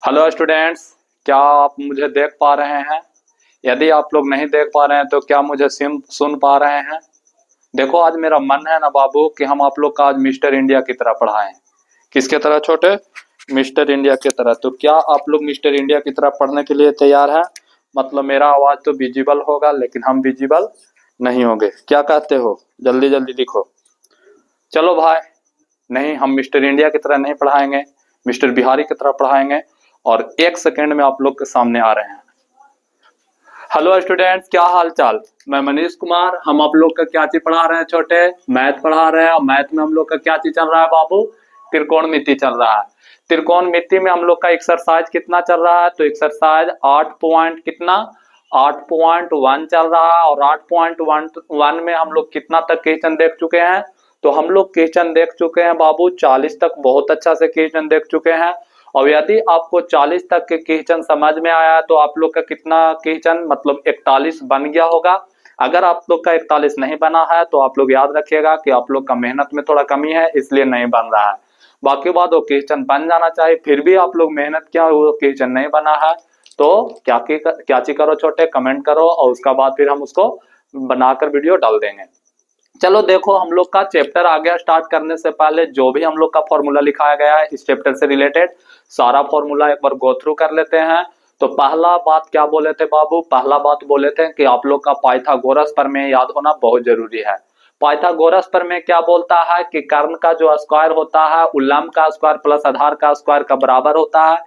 Hello students, क्या आप मुझे देख पा रहे हैं? यदि आप लोग नहीं देख पा रहे हैं तो क्या मुझे सुन पा रहे हैं? देखो, आज मेरा मन है ना बाबू कि हम आप लोग का आज मिस्टर इंडिया की तरह पढ़ाएं। किसके तरह छोटे? मिस्टर इंडिया की तरह। तो क्या आप लोग मिस्टर इंडिया की तरह पढ़ने के लिए तैयार हैं? मतलब मेरा आवाज तो विजिबल होगा लेकिन हम विजिबल नहीं होंगे। क्या कहते हो? जल्दी जल्दी लिखो। चलो भाई, नहीं, हम मिस्टर इंडिया की तरह नहीं पढ़ाएंगे, मिस्टर बिहारी की तरह पढ़ाएंगे। और 1 सेकेंड में आप लोग के सामने आ रहे हैं। हेलो स्टूडेंट्स, क्या हाल चाल? मैं मनीष कुमार। हम आप लोग का क्या चीज पढ़ा रहे हैं छोटे? मैथ पढ़ा रहे हैं। और मैथ में हम लोग का क्या चीज चल रहा है बाबू? त्रिकोणमिति चल रहा है। त्रिकोणमिति में हम लोग का एक्सरसाइज कितना चल रहा है? तो एक्सरसाइज 8 पॉइंट कितना 8.1 चल रहा है। और 8.1 में हम लोग कितना तक क्वेश्चन देख चुके हैं? तो हम लोग क्वेश्चन देख चुके हैं बाबू 40 तक। बहुत अच्छा से क्वेश्चन देख चुके हैं। और यदि आपको 40 तक के क्वेश्चन समझ में आया तो आप लोग का कितना क्वेश्चन मतलब 41 बन गया होगा। अगर आप लोग का 41 नहीं बना है तो आप लोग याद रखिएगा कि आप लोग का मेहनत में थोड़ा कमी है, इसलिए नहीं बन रहा है। बाकी बात वो क्वेश्चन बन जाना चाहिए, फिर भी आप लोग मेहनत किया वो क्वेश्चन नहीं बना है तो क्या चीज करो छोटे, कमेंट करो और उसका बाद फिर हम उसको बनाकर वीडियो डाल देंगे। चलो देखो, हम लोग का चैप्टर आ गया। स्टार्ट करने से पहले जो भी हम लोग का फॉर्मूला लिखाया गया है इस चैप्टर से रिलेटेड सारा फॉर्मूला एक बार गो थ्रू कर लेते हैं। तो पहला बात क्या बोले थे बाबू? पहला बात बोले थे कि आप लोग का पाइथागोरस प्रमेय याद होना बहुत जरूरी है। पाइथागोरस प्रमेय क्या बोलता है कि कर्ण का जो स्क्वायर होता है उल्लंब का स्क्वायर प्लस आधार का स्क्वायर का बराबर होता है।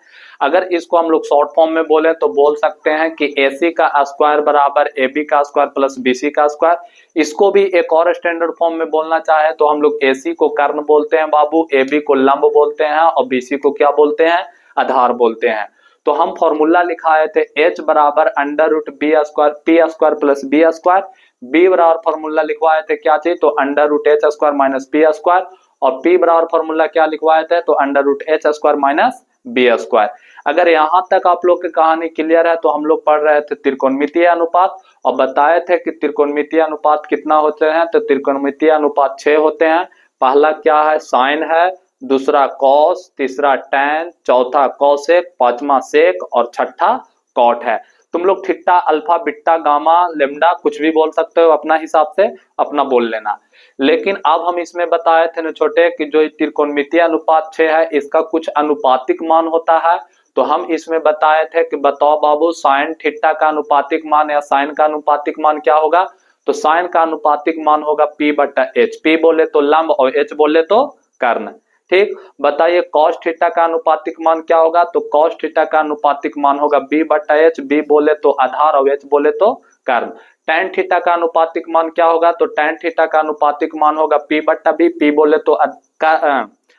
अगर इसको हम लोग शॉर्ट फॉर्म में बोले तो बोल सकते हैं कि AC का स्क्वायर बराबर AB का स्क्वायर प्लस BC का स्क्वायर। इसको भी एक और स्टैंडर्ड फॉर्म में बोलना चाहे तो हम लोग AC को कर्ण बोलते हैं बाबू, AB को लंब बोलते हैं और BC को क्या बोलते हैं? आधार बोलते हैं। तो हम फॉर्मूला लिखाए थे H बराबर under root B square P square plus B square. B बराबर फॉर्मूला लिखवाए थे क्या चीज? तो under root H square minus P square. और पी बराबर फॉर्मूला क्या लिखवाए थे? तो under root H square minus B square. अगर यहां तक आप लोग की कहानी क्लियर है तो हम लोग पढ़ रहे थे त्रिकोणमितीय अनुपात और बताए थे कि त्रिकोणमितीय अनुपात कितना होते हैं? तो त्रिकोणमितीय अनुपात 6 होते हैं। पहला क्या है? साइन है, दूसरा कॉस, तीसरा टैन, चौथा कॉसेक, पांचवा सेक और छठा कॉट है। तुम लोग theta, alpha, beta, gamma, lambda कुछ भी बोल सकते हो, अपना हिसाब से अपना बोल लेना। लेकिन अब हम इसमें बताए थे ना छोटे कि जो त्रिकोणमितीय अनुपात 6 है इसका कुछ अनुपातिक मान होता है। तो हम इसमें बताए थे कि बताओ बाबू साइन थीटा का अनुपातिक मान या साइन का अनुपातिक मान क्या होगा? तो साइन का अनुपातिक मान होगा P बटा H। P बोले तो लंब और H बोले तो कर्ण। ठीक, बताइए कॉस थीटा का अनुपातिक मान क्या होगा? तो कॉस थीटा का अनुपातिक मान होगा B बटा H। B बोले तो आधार और H बोले तो कर्ण। टैन थीटा का अनुपातिक मान क्या होगा? तो टैन थीटा का अनुपातिक मान होगा P बटा B। P बोले तो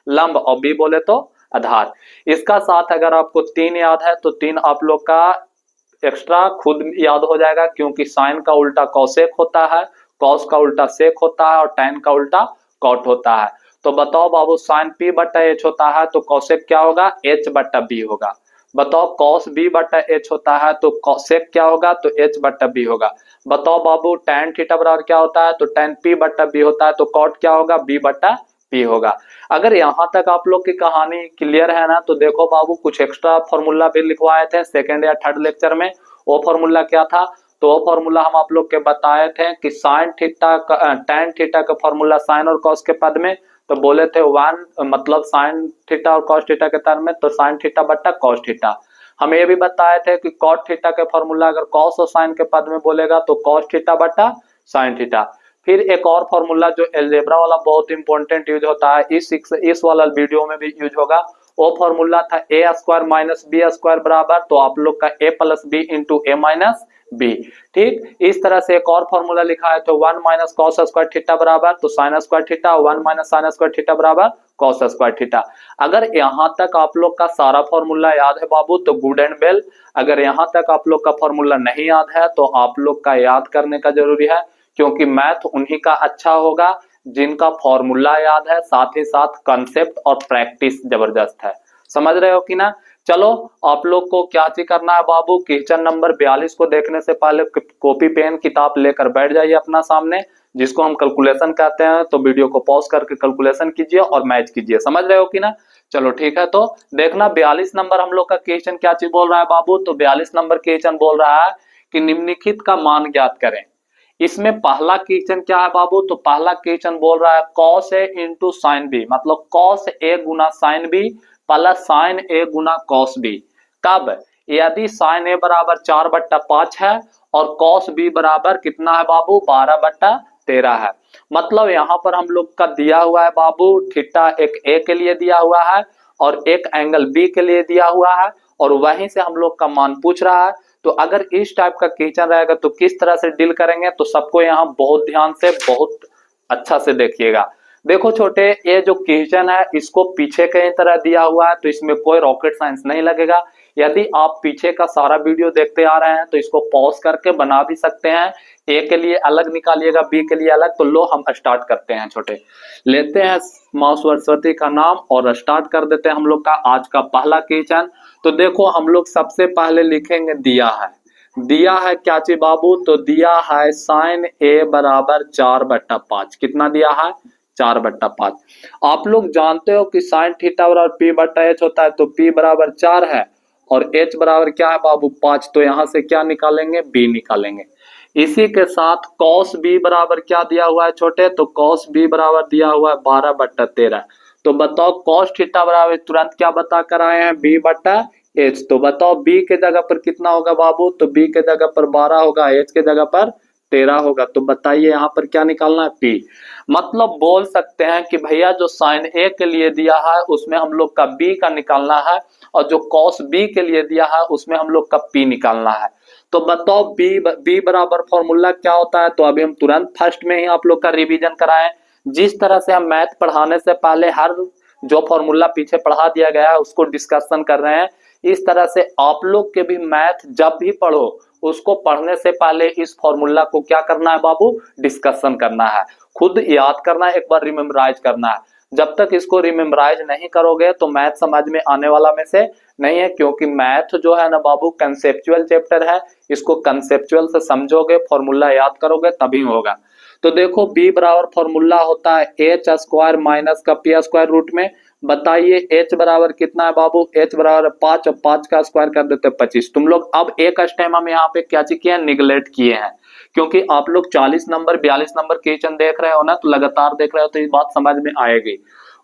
लंब और B बोले तो आधार। इसका साथ अगर आपको 3 याद है तो 3 आप लोग का एक्स्ट्रा खुद याद हो जाएगा, क्योंकि साइन का उल्टा कॉसेक होता है, कॉस का उल्टा सेक होता है और टैन का उल्टा कॉट होता है। तो बताओ बाबू, साइन P बटा H होता है तो कॉसेक क्या होगा? H बटा B होगा। बताओ कॉस B बटा H होता है तो कॉसेक क्या होगा? तो H बटा B होगा। बताओ बाबू टैन थीटा बराबर क्या होता है? तो टैन P बटा B होता है तो कॉट क्या होगा? B बटा P होगा। अगर यहां तक आप लोग की कहानी क्लियर है ना तो देखो बाबू, कुछ एक्स्ट्रा फॉर्मूला भी लिखवाए थे सेकंड या थर्ड लेक्चर में। वो फॉर्मूला क्या था? तो वो फॉर्मूला हम आप लोग के बताए थे कि साइन थीटा का टैन थीटा का फॉर्मूला साइन और कॉस के पद में तो बोले थे 1 मतलब साइन थीटा और कॉस थीटा के टर्म में तो साइन थीटा बटा कॉस थीटा। हम ये भी बताए थे कि कॉट थीटा के फॉर्मूला अगर कॉस और साइन के पद में बोलेगा तो कॉस थीटा बटा साइन थीटा। फिर एक और फॉर्मूला जो अलजेब्रा वाला बहुत इंपॉर्टेंट यूज होता है, इस वाला वीडियो में भी यूज होगा। वो फॉर्मूला था ए स्क्वायर माइनस बी स्क्वायर बराबर तो आप लोग का ए प्लस बी इंटू ए माइनस बी। ठीक, इस तरह से एक और फॉर्मूला लिखा है तो 1 माइनस कॉस स्क्वायर थीटा बराबर तो sine square theta, 1 minus sine square theta बराबर कॉस स्क्वायर थीटा। अगर यहां तक आप लोग का सारा फॉर्मूला याद है बाबू तो गुड एंड वेल। अगर यहां तक आप लोग का फॉर्मूला नहीं याद है तो आप लोग का याद करने का जरूरी है, क्योंकि मैथ उन्हीं का अच्छा होगा जिनका फॉर्मूला याद है, साथ ही साथ कंसेप्ट और प्रैक्टिस जबरदस्त है। समझ रहे हो कि ना? चलो, आप लोग को क्या चीज करना है बाबू, क्वेश्चन नंबर 42 को देखने से पहले कॉपी पेन किताब लेकर बैठ जाइए अपना सामने। जिसको हम कैलकुलेशन कहते हैं। तो वीडियो को पॉज करके कैलकुलेशन कीजिए और मैच कीजिए, समझ रहे हो कि ना। चलो ठीक है, तो देखना 42 नंबर हम लोग का क्वेश्चन क्या चीज बोल रहा है बाबू। तो 42 नंबर क्वेश्चन बोल रहा है कि निम्नलिखित का मान ज्ञात करें। इसमें पहला क्वेश्चन क्या है बाबू, तो पहला क्वेश्चन बोल रहा है cos a into sine B, मतलब cos a गुना sine B plus sine a गुना cos b। कब? यदि साइन a बराबर 4/5 है और cos b बराबर कितना है बाबू, 12/13 है। मतलब यहाँ पर हम लोग का दिया हुआ है बाबू थीटा एक a के लिए दिया हुआ है और एक एंगल b के लिए दिया हुआ है, और वहीं से हम लोग का मान पूछ रहा है। तो अगर इस टाइप का क्वेश्चन रहेगा तो किस तरह से डील करेंगे, तो सबको यहाँ बहुत ध्यान से बहुत अच्छा से देखिएगा। देखो छोटे, ये जो क्वेश्चन है इसको पीछे कई तरह दिया हुआ है, तो इसमें कोई रॉकेट साइंस नहीं लगेगा। यदि आप पीछे का सारा वीडियो देखते आ रहे हैं तो इसको पॉज करके बना भी सकते हैं, ए के लिए अलग निकालिएगा, बी के लिए अलग। तो लो हम स्टार्ट करते हैं छोटे, लेते हैं माँ सरस्वती का नाम और स्टार्ट कर देते हैं हम लोग का आज का पहला क्वेश्चन। तो देखो हम लोग सबसे पहले लिखेंगे दिया है, दिया है क्या चीज बाबू, तो दिया है साइन ए बराबर 4/5। कितना दिया है, 4/5। आप लोग जानते हो कि साइन थीटा बराबर p/h होता है, तो p बराबर 4 है और h बराबर क्या है बाबू, 5। तो यहां से क्या निकालेंगे, b निकालेंगे। इसी के साथ cos b बराबर क्या दिया हुआ है छोटे, तो cos b बराबर दिया हुआ है 12/13। तो बताओ cos थीटा बराबर तुरंत क्या बता कर आए हैं, b/h। तो बताओ b के जगह पर कितना होगा बाबू, तो b के जगह पर 12 होगा, h के जगह पर 13 होगा। तो बताइए यहाँ पर क्या निकालना है, p। मतलब बोल सकते हैं कि भैया जो साइन a के लिए दिया है उसमें हम लोग का b का निकालना है, और जो cos b के लिए दिया है उसमें हम लोग का p निकालना है। तो बताओ b बराबर फॉर्मूला क्या होता है। तो अभी हम तुरंत फर्स्ट में ही आप लोग का रिवीजन कराएं। जिस तरह से हम मैथ पढ़ाने से पहले हर जो फॉर्मूला पीछे पढ़ा दिया गया है उसको डिस्कशन कर रहे हैं, इस तरह से आप लोग के भी मैथ जब भी पढ़ो उसको पढ़ने से पहले इस फॉर्मूला को क्या करना है बाबू, डिस्कशन करना है, खुद याद करना है, एक बार रिमेम्बराइज करना है। जब तक इसको रिमेम्बराइज नहीं करोगे तो मैथ समझ में आने वाला में से नहीं है, क्योंकि मैथ जो है ना बाबू कंसेप्चुअल चैप्टर है। इसको कंसेप्चुअल से समझोगे, फॉर्मूला याद करोगे तभी होगा। तो देखो b बराबर फॉर्मूला होता है एच स्क्वायर माइनस का पी स्क्वायर रूट में। बताइए h बराबर कितना है बाबू, h बराबर 5 और 5 का स्क्वायर कर देते हैं 25। तुम लोग अब एक टाइम हम यहाँ पे क्या चीज किए हैं, निगलेक्ट किए हैं, क्योंकि आप लोग 40 नंबर 42 नंबर क्वेश्चन देख रहे हो ना, तो लगातार देख रहे हो तो ये बात समझ में आएगी।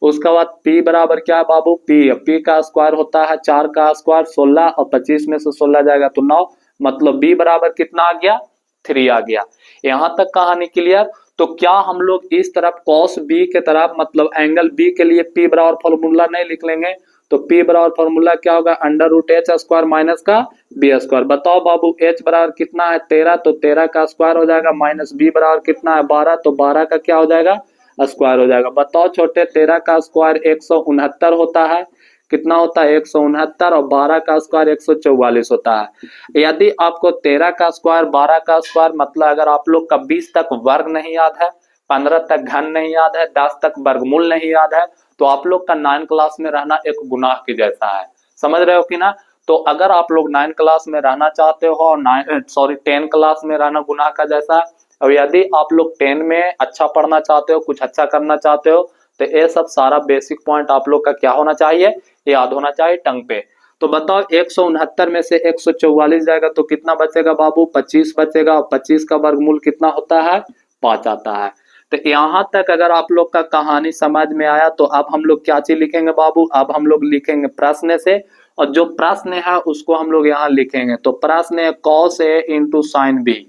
उसके बाद p बराबर क्या है बाबू, p का स्क्वायर होता है 4 का स्क्वायर 16 और 25 में से 16 जाएगा तो 9, मतलब b बराबर कितना आ गया, 3 आ गया। यहां तक कहानी क्लियर। तो क्या हम लोग इस तरफ cos b के तरफ मतलब एंगल b के लिए p बराबर फॉर्मूला नहीं लिख लेंगे, तो p बराबर फॉर्मूला क्या होगा, under root H square minus का b स्क्वायर। बताओ बाबू h बराबर कितना है 13, तो 13 का स्क्वायर हो जाएगा, माइनस b बराबर कितना है 12, तो 12 का क्या हो जाएगा, स्क्वायर हो जाएगा। बताओ छोटे 13 का स्क्वायर 169 होता है, कितना होता है 169, और 12 का स्क्वायर 144 होता है। यदि आपको 13 का स्क्वायर 12 का स्क्वायर मतलब अगर आप लोग का 20 तक वर्ग नहीं याद है, 15 तक घन नहीं याद है, 10 तक वर्गमूल नहीं याद है, तो आप लोग का 9 क्लास में रहना एक गुनाह के जैसा है, समझ रहे हो कि ना। तो अगर आप लोग 9 क्लास में रहना चाहते हो और 10 क्लास में रहना गुनाह का जैसा है, और यदि आप लोग 10 में अच्छा पढ़ना चाहते हो, कुछ अच्छा करना चाहते हो, तो ये सब सारा बेसिक पॉइंट आप लोग का क्या होना चाहिए, याद होना चाहिए टंग पे। तो बताओ 169 में से 144 जाएगा तो कितना बचेगा बाबू, 25 बचेगा, और 25 का वर्गमूल कितना होता है, 5 आता है। तो यहाँ तक अगर आप लोग का कहानी समझ में आया तो अब हम लोग क्या चीज लिखेंगे बाबू, अब हम लोग लिखेंगे प्रश्न से, और जो प्रश्न है उसको हम लोग यहाँ लिखेंगे। तो प्रश्न है cos a into sine B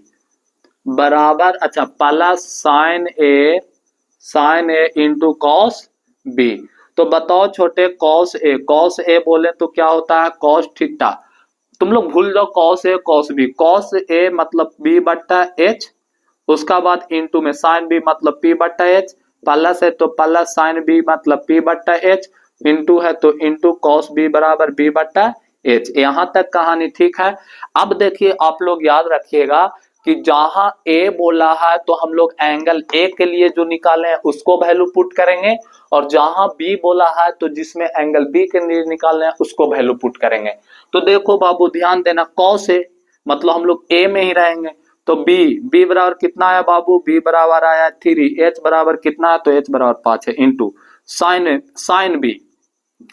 बराबर, अच्छा plus sine A into cos B. तो बताओ छोटे कॉस ए बोले तो क्या होता है, कॉस थीटा। तुम लोग भूल जाओ कॉस ए मतलब b/h, उसका बाद इंटू में साइन बी मतलब p/h, प्लस है तो प्लस साइन बी मतलब p/h, इंटू है तो इंटू कॉस बी बराबर b/h। यहां तक कहानी ठीक है। अब देखिए आप लोग याद रखिएगा कि जहां ए बोला है तो हम लोग एंगल ए के लिए जो निकाले हैं उसको वैल्यू पुट करेंगे, और जहां बी बोला है तो जिसमें एंगल बी के लिए निकालने हैं उसको वैल्यू पुट करेंगे। तो देखो बाबू ध्यान देना, कॉस ए मतलब हम लोग ए में ही रहेंगे, तो बी बराबर कितना आया बाबू, बी बराबर आया 3, एच बराबर कितना है, तो एच बराबर 5 है, इंटू साइन बी।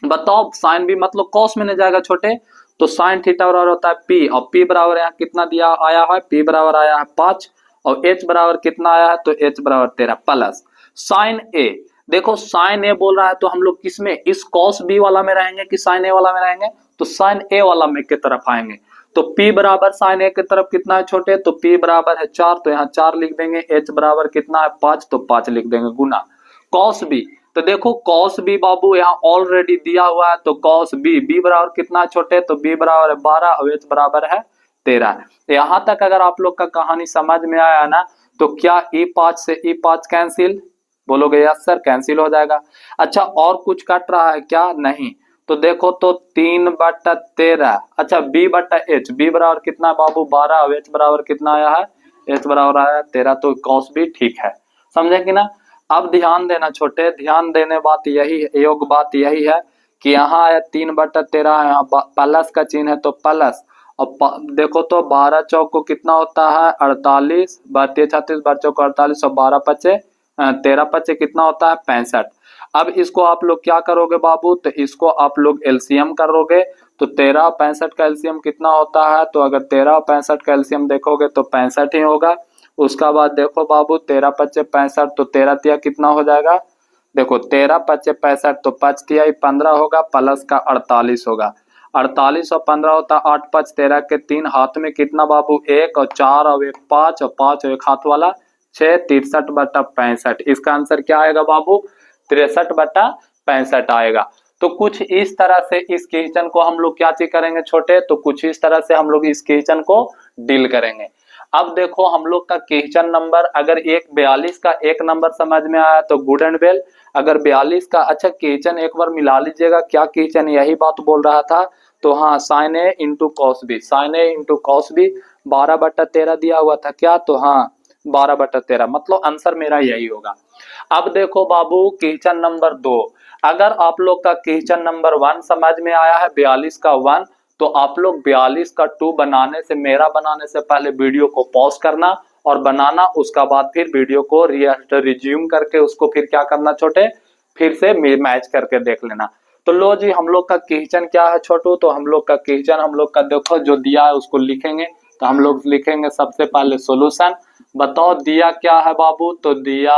बताओ साइन बी मतलब कॉस में नहीं जाएगा छोटे, तो साइन थीटा बराबर होता है पी, और पी बराबर यहाँ कितना दिया आया है, पी बराबर आया है 5, और एच बराबर कितना आया है, तो एच बराबर 13 प्लस साइन ए। देखो साइन ए बोल रहा है तो हम लोग किस में, इस कॉस बी वाला में रहेंगे कि साइन ए वाला में रहेंगे, तो साइन ए वाला में की तरफ आएंगे। तो P बराबर साइन ए की तरफ कितना है छोटे, तो P बराबर है 4, तो यहाँ 4 लिख देंगे, H बराबर कितना है 5, तो 5 लिख देंगे, गुना कॉस बी। तो देखो कॉस बी बाबू यहाँ ऑलरेडी दिया हुआ है, तो कॉस बी बराबर कितना है छोटे, तो B बराबर है 12 और H बराबर है 13। यहाँ तक अगर आप लोग का कहानी समझ में आया ना, तो क्या E5 से E5 कैंसिल, बोलोगे यस सर कैंसिल हो जाएगा। अच्छा और कुछ कट रहा है क्या, नहीं, तो देखो तो 3/13, अच्छा B/H, B बराबर कितना है बाबू 12, और H बराबर कितना आया है, H बराबर आया 13, तो कॉस भी ठीक है, समझे कि ना। अब ध्यान देना छोटे, ध्यान देने बात यही योग बात यही है कि यहाँ आया 3/13, यहाँ प्लस का चिन्ह है तो प्लस, और देखो तो 12 चौक को कितना होता है 48, 32 36 12 चौक 48, और 12 पचे 13 पचे कितना होता है 65। अब इसको आप लोग क्या करोगे बाबू, तो इसको आप लोग एलसीएम करोगे, तो 13 और 65 का एलसीएम कितना होता है, तो अगर 13 और 65 का एलसीएम देखोगे तो 65 ही होगा। उसका बाद देखो बाबू 13 पचे 65, तो 13 तिया कितना हो जाएगा, देखो 13 पचे 65, तो 5 तिया 15 होगा, प्लस का 48 होगा, 48 और 15 होता 8 5 13 के 3, हाथ में कितना बाबू 1 और 4 और 1 5 और 5 और 1 हाथ वाला 6, 63/65। इसका आंसर क्या आएगा बाबू 63/65 आएगा। तो कुछ इस तरह से इस क्वेश्चन को हम लोग क्या चीज करेंगे छोटे, तो कुछ इस तरह से हम लोग इस क्वेश्चन को डील करेंगे। अब देखो हम लोग का क्वेश्चन नंबर अगर 42 का एक नंबर समझ में आया तो गुड एंड वेल, अगर 42 का, अच्छा क्वेश्चन एक बार मिला लीजिएगा, क्या क्वेश्चन यही बात बोल रहा था, तो हाँ sign A into cos B, sign A into cos B 12/13 दिया हुआ था क्या, तो हाँ 12/13, मतलब आंसर मेरा यही होगा। अब देखो बाबू क्वेश्चन नंबर 2, अगर आप लोग का क्वेश्चन नंबर 1 समझ में आया है 42 का 1, तो आप लोग 42 का 2 बनाने से, मेरा बनाने से पहले वीडियो को पॉज करना और बनाना, उसका बाद फिर वीडियो को रिज्यूम करके उसको फिर क्या करना छोटे, फिर से मैच करके देख लेना। तो लो जी हम लोग का क्वेश्चन क्या है छोटू, तो हम लोग का क्वेश्चन हम लोग का देखो जो दिया है उसको लिखेंगे, तो हम लोग लिखेंगे सबसे पहले सॉल्यूशन। बताओ दिया क्या है बाबू, तो दिया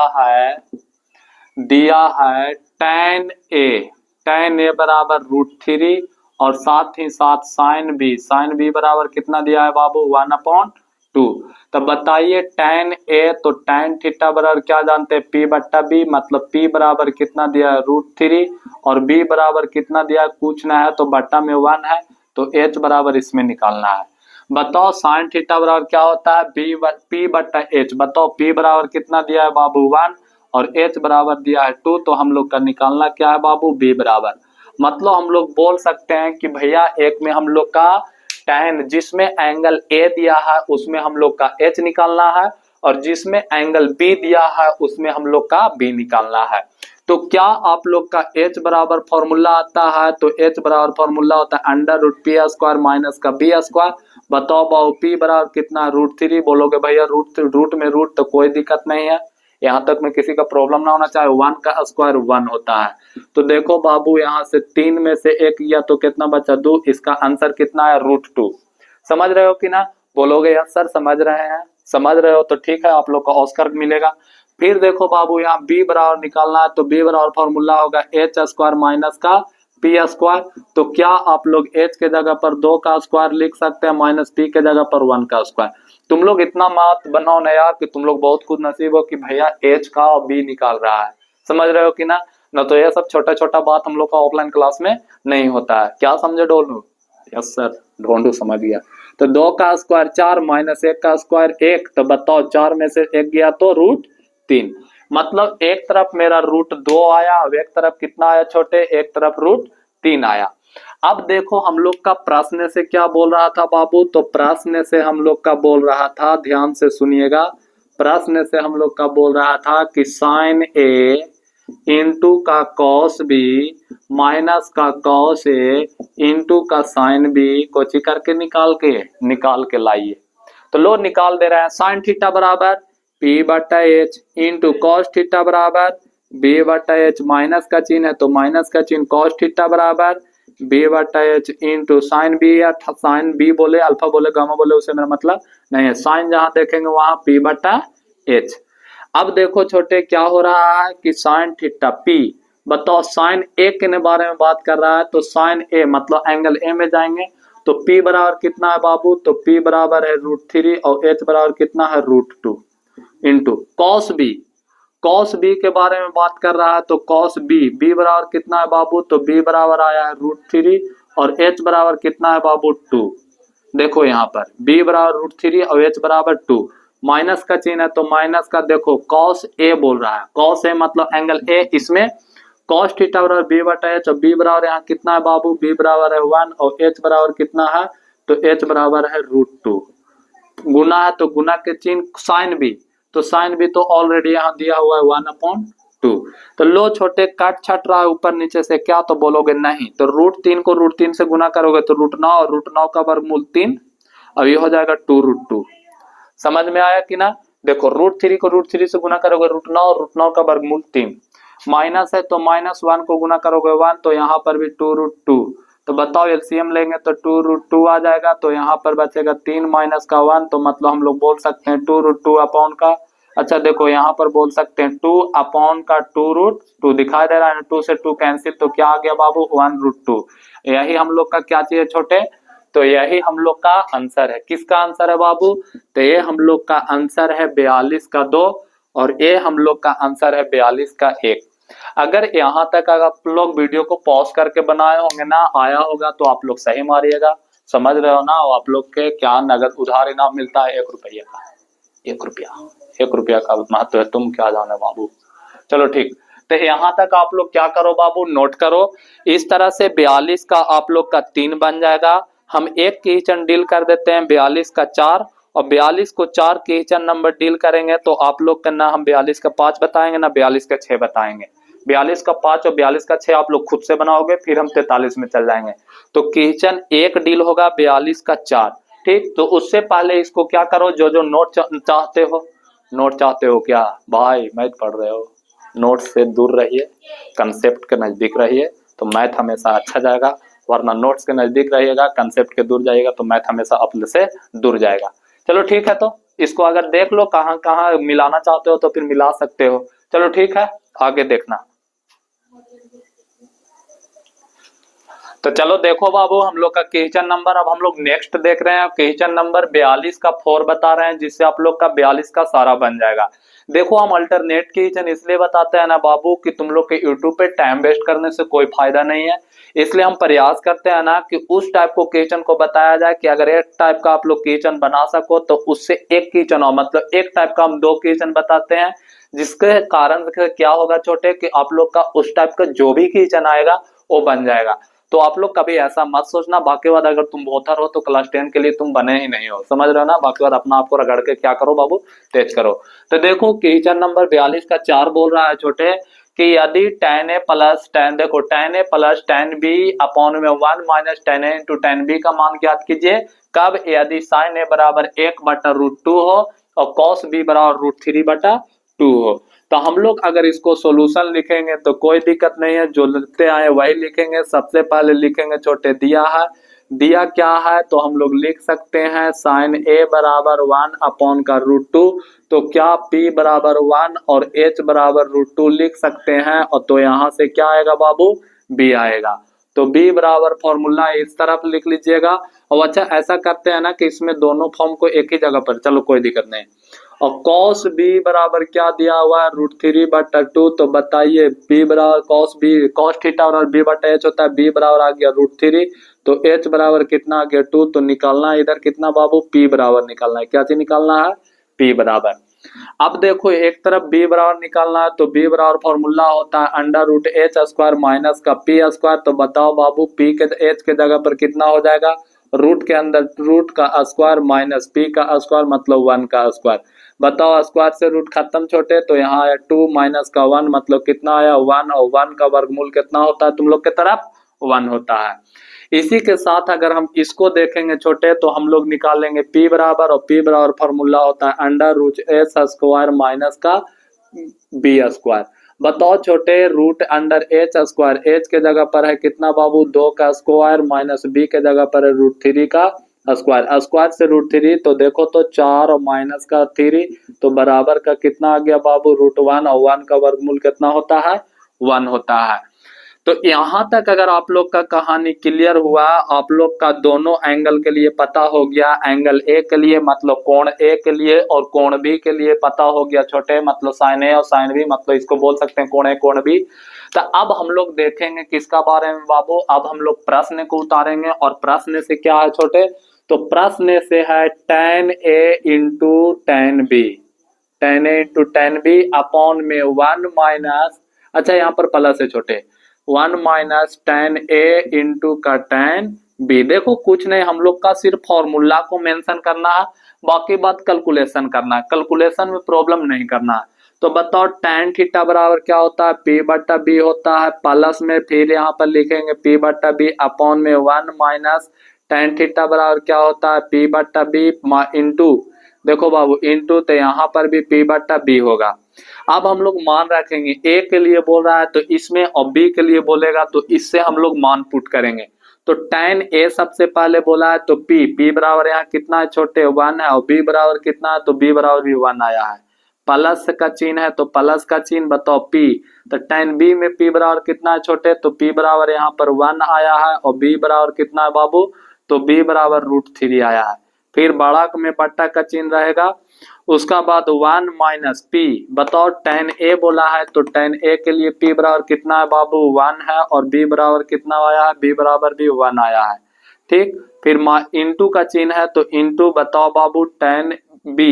है tan a बराबर √3 और साथ ही साथ साइन बी बराबर कितना दिया है बाबू 1/2। तब बताइए tan a, तो tan थीटा बराबर क्या जानते हैं P/B, मतलब P बराबर कितना दिया है √3 और B बराबर कितना दिया है, पूछना है तो बट्टा में 1 है, तो H बराबर इसमें निकालना है। बताओ साइन थीटा बराबर क्या होता है P/H, बताओ P बराबर कितना दिया है बाबू 1 और H बराबर दिया है 2, तो हम लोग का निकालना क्या है बाबू B बराबर, मतलब हम लोग बोल सकते हैं कि भैया एक में हम लोग का tan जिसमें एंगल A दिया है उसमें हम लोग का H निकालना है, और जिसमें एंगल B दिया है उसमें हम लोग का B निकालना है। तो क्या आप लोग का H बराबर फॉर्मूला आता है, तो H बराबर फॉर्मूला होता है √p² माइनस का b²। बताओ बाबू P बराबर कितना √3, बोलोगे भैया रूट में रूट, तो कोई दिक्कत नहीं है, यहाँ तक में किसी का प्रॉब्लम ना होना चाहिए, 1 का स्क्वायर 1 होता है। तो देखो बाबू यहाँ से 3 में से 1 लिया तो कितना बचा 2, इसका आंसर कितना है √2। समझ रहे हो कि ना, बोलोगे यार सर समझ रहे हैं, समझ रहे हो तो ठीक है, आप लोग का ऑस्कर मिलेगा। फिर देखो बाबू यहाँ B बराबर निकालना है, तो B बराबर फॉर्मूला होगा h² माइनस का p²। तो क्या आप लोग h के जगह पर 2 का स्क्वायर लिख सकते हैं, माइनस p के जगह पर 1 का स्क्वायर। तुम लोग इतना मत बनाओ ना यार कि तुम लोग बहुत खुद नसीब हो कि भैया h का और b निकाल रहा है, समझ रहे हो कि ना, न तो ये सब छोटा छोटा बात हम लोग का ऑफलाइन क्लास में नहीं होता है। क्या समझे डोलू, यस सर ढोंडू समझ गया। तो 2 का स्क्वायर 4 माइनस 1 का स्क्वायर 1, तो बताओ 4 में से 1 गया तो √3, मतलब एक तरफ मेरा √2 आया और एक तरफ कितना आया छोटे, एक तरफ √3 आया। अब देखो हम लोग का प्रश्न से क्या बोल रहा था बाबू, तो प्रश्न से हम लोग का बोल रहा था, ध्यान से सुनिएगा, प्रश्न से हम लोग का बोल रहा था कि साइन ए इंटू का कॉस बी माइनस का कॉस ए इंटू का साइन बी को करके निकाल के लाइए। तो लो निकाल दे रहे हैं साइन थीटा बराबर पी बटा एच इंटू कॉस थीटा बराबर बी बटा एच, माइनस का चिन्ह है तो माइनस का चिन्ह कॉस थीटा बराबर बी बटा एच इंटू साइन बी, या साइन बी बोले अल्फा बोले गामा बोले उसे मेरा मतलब नहीं है, साइन जहां देखेंगे वहां पी बटा एच। अब देखो छोटे क्या हो रहा है कि साइन थीटा पी, बताओ साइन ए के बारे में बात कर रहा है तो साइन ए मतलब एंगल ए में जाएंगे तो पी बराबर कितना है बाबू, तो पी बराबर है √3 और एच बराबर कितना है √2 into cos B, cos B के बारे में बात कर रहा है तो कॉस बी, बी बराबर कितना है बाबू, तो बी बराबर आया है √3 और एच बराबर कितना है बाबू 2। देखो यहाँ पर बी बराबर √3 और एच बराबर 2, माइनस का चिन्ह है तो माइनस का देखो कॉस ए बोल रहा है, कॉस ए मतलब एंगल ए, इसमें कॉस थीटा बराबर बी बटा एच और बी बराबर यहाँ कितना है बाबू, बी बराबर है 1 और एच बराबर कितना है, तो एच बराबर है √2, गुना है तो गुना के चिन्ह साइन बी, तो साइन बी तो ऑलरेडी यहाँ दिया हुआ है 1/2। तो लो छोटे काट छट रहा है ऊपर नीचे से क्या, तो बोलोगे नहीं, तो √3 को √3 से गुना करोगे तो √9 और √9 का वर्गमूल 3, अब ये हो जाएगा 2√2। समझ में आया कि ना, देखो √3 को √3 से गुना करोगे √9 और √9 का वर्गमूल 3, माइनस है तो -1 को गुना करोगे 1, तो यहाँ पर भी 2√2, तो बताओ एलसीएम लेंगे तो 2√2 आ जाएगा, तो यहाँ पर बचेगा 3 माइनस का 1, तो मतलब हम लोग बोल सकते हैं 2√2 अपॉन का, अच्छा देखो यहाँ पर बोल सकते हैं 2 अपॉन का 2√2 दिखाई दे रहा है, 2 से 2 कैंसिल, तो क्या आ गया बाबू 1√2। यही हम लोग का क्या चाहिए छोटे, तो यही हम लोग का आंसर है, किसका आंसर है बाबू, तो ये हम लोग का आंसर है 42 का 2 और ये हम लोग का आंसर है 42 का 1। अगर यहाँ तक अगर आप लोग वीडियो को पॉज करके बनाए होंगे ना, आया होगा तो आप लोग सही मारिएगा, समझ रहे हो ना, आप लोग के क्या नगद उधार इनाम मिलता है 1 रुपया का, 1 रुपया का महत्व है, तुम क्या जाने बाबू। चलो ठीक, तो यहाँ तक आप लोग क्या करो बाबू, नोट करो, इस तरह से 42 का आप लोग का 3 बन जाएगा, हम एक क्वेश्चन डील कर देते हैं 42 का 4 और 42 को 4 क्वेश्चन नंबर डील करेंगे तो आप लोग का ना हम 42 का 5 बताएंगे ना 42 का 6 बताएंगे, 42 का 5 और 42 का 6 आप लोग खुद से बनाओगे, फिर हम 43 में चल जाएंगे। तो क्वेश्चन एक डील होगा 42 का 4, ठीक, तो उससे पहले इसको क्या करो, जो जो नोट चाहते हो, नोट चाहते हो क्या भाई, मैथ पढ़ रहे हो, नोट से दूर रहिए, कंसेप्ट के नजदीक रहिए तो मैथ हमेशा अच्छा जाएगा, वरना नोट्स के नजदीक रहिएगा कंसेप्ट के दूर जाइएगा तो मैथ हमेशा अपने से दूर जाएगा। चलो ठीक है, तो इसको अगर देख लो कहाँ कहाँ मिलाना चाहते हो तो फिर मिला सकते हो। चलो ठीक है, आगे देखना। तो चलो देखो बाबू, हम लोग का क्वेश्चन नंबर अब हम लोग नेक्स्ट देख रहे हैं, क्वेश्चन नंबर 42 का 4 बता रहे हैं, जिससे आप लोग का 42 का सारा बन जाएगा। देखो हम अल्टरनेट क्वेश्चन इसलिए बताते हैं ना बाबू कि तुम लोग के यूट्यूब पे टाइम वेस्ट करने से कोई फायदा नहीं है, इसलिए हम प्रयास करते हैं ना कि उस टाइप को क्वेश्चन को बताया जाए कि अगर एक टाइप का आप लोग क्वेश्चन बना सको तो उससे एक क्वेश्चन हो, मतलब एक टाइप का हम 2 क्वेश्चन बताते हैं, जिसके कारण क्या होगा छोटे कि आप लोग का उस टाइप का जो भी क्वेश्चन आएगा वो बन जाएगा। तो आप लोग कभी ऐसा मत सोचना, बाकी बात अगर तुम बोथर हो तो क्लास 10 के लिए तुम बने ही नहीं हो, समझ रहे हो ना, बाकी बात अपना आपको रगड़ के क्या करो बाबू, तेज करो। तो देखो क्वेश्चन नंबर 42 का 4 बोल रहा है छोटे कि यदि tan a प्लस tan, देखो tan a plus tan b upon में 1 minus tan a into tan b का मान ज्ञात कीजिए, कब, यदि sin a बराबर 1/√2 हो और cos b बराबर √3/2 हो। तो हम लोग अगर इसको सॉल्यूशन लिखेंगे तो कोई दिक्कत नहीं है, जो लिखते आए वही लिखेंगे। सबसे पहले लिखेंगे छोटे दिया है, दिया क्या है, तो हम लोग लिख सकते हैं sin a बराबर 1 अपॉन का √2, तो क्या p बराबर 1 और h बराबर √2 लिख सकते हैं, और तो यहाँ से क्या आएगा बाबू, b आएगा, तो b बराबर फॉर्मूला इस तरफ लिख लीजिएगा। और अच्छा ऐसा करते हैं ना कि इसमें दोनों फॉर्म को एक ही जगह पर, चलो कोई दिक्कत नहीं, और cos b बराबर क्या दिया हुआ है √3/2, तो बताइए b बराबर cos थीटा बराबर b बटा h होता है, b बराबर आ गया √3, तो h बराबर कितना आ गया 2, तो निकालना है इधर कितना बाबू, p बराबर निकालना है, क्या चीज निकालना है, p बराबर। अब देखो एक तरफ b बराबर निकालना है तो b बराबर फॉर्मूला होता है √h² माइनस का p², तो बताओ बाबू p के h के जगह पर कितना हो जाएगा, रूट के अंदर रूट का स्क्वायर माइनस p का स्क्वायर मतलब 1 का स्क्वायर, बताओ स्क्वायर से रूट खत्म छोटे, तो यहाँ आया 2 माइनस का 1 मतलब कितना आया 1, और 1 का वर्गमूल कितना होता है तुम लोग के तरफ 1 होता है। इसी के साथ अगर हम इसको देखेंगे छोटे, तो हम लोग निकालेंगे P बराबर, और P बराबर फॉर्मूला होता है under root H square minus का बी स्क्वायर। बताओ छोटे, root under H square, H के जगह पर है कितना बाबू, 2 का स्क्वायर, माइनस बी के जगह पर है √3 का स्क्वायर, स्क्वायर से √3 तो देखो तो 4 और माइनस का 3 तो बराबर का कितना आ गया बाबू, √1, और 1 का वर्गमूल कितना होता है, 1 होता है। तो यहां तक अगर आप लोग का कहानी क्लियर हुआ, आप लोग का दोनों एंगल के लिए पता हो गया, एंगल ए के लिए मतलब कोण ए के लिए, और कोण बी के लिए पता हो गया छोटे, मतलब साइन ए और साइन बी, मतलब इसको बोल सकते हैं कोण ए कोण बी। तो अब हम लोग देखेंगे किसका बारे में बाबू, अब हम लोग प्रश्न को उतारेंगे, और प्रश्न से क्या है छोटे, तो प्रश्न से है tan a into tan b, tan a into tan b upon में 1 माइनस, अच्छा यहाँ पर प्लस है छोटे, 1 माइनस tan a इंटू का tan b। देखो कुछ नहीं, हम लोग का सिर्फ फॉर्मूला को मेंशन करना है, बाकी बात कैलकुलेशन करना है, कैलकुलेशन में प्रॉब्लम नहीं करना है। तो बताओ tan थीटा बराबर क्या होता है, p बट्टा b होता है, प्लस में फिर यहाँ पर लिखेंगे p बट्टा b अपॉन में 1 माइनस tan थीटा बराबर क्या होता है, p बट्टा b इंटू, देखो बाबू इंटू, तो यहाँ पर भी p बट्टा b होगा। अब हम लोग मान रखेंगे, ए के लिए बोल रहा है तो इसमें, और बी के लिए बोलेगा तो इससे हम लोग मान पुट करेंगे। तो tan ए सबसे पहले बोला है तो p बराबर यहाँ कितना है छोटे, 1 है, और b बराबर कितना है, तो b बराबर भी 1 आया है, प्लस का चिन्ह है तो प्लस का चिन्ह, बताओ p, तो tan b में p बराबर कितना है छोटे, तो p बराबर यहाँ पर 1 आया है, और b बराबर कितना है बाबू, तो b बराबर √3 आया है। फिर बड़ा में बट्टा का चिन्ह रहेगा, उसका बाद 1 माइनस p, बताओ tan a बोला है तो tan a के लिए p बराबर कितना है बाबू, 1 है, और b बराबर कितना आया है, b बराबर भी 1 आया है, ठीक। फिर इंटू का चिन्ह है तो इंटू, बताओ बाबू tan b,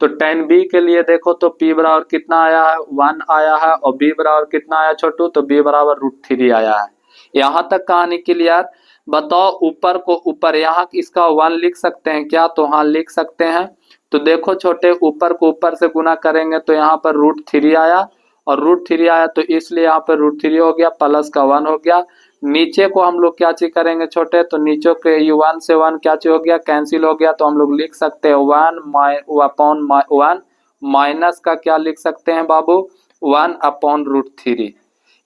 तो tan b के लिए देखो तो p बराबर कितना आया है, 1 आया है, और b बराबर कितना आया छोटू, तो b बराबर √3 आया है। यहाँ तक कहानी क्लियर। बताओ ऊपर को ऊपर, यहाँ इसका 1 लिख सकते हैं क्या, तो हाँ लिख सकते हैं। तो देखो छोटे, ऊपर को ऊपर से गुना करेंगे तो यहाँ पर √3 आया, और √3 आया तो इसलिए यहाँ पर √3 हो गया, प्लस का 1 हो गया। नीचे को हम लोग क्या चीज करेंगे छोटे, तो नीचे के 1 से 1 क्या चीज हो गया, कैंसिल हो गया, तो हम लोग लिख सकते हैं 1 अपॉन 1 माइनस का क्या लिख सकते हैं बाबू, 1 अपॉन √3।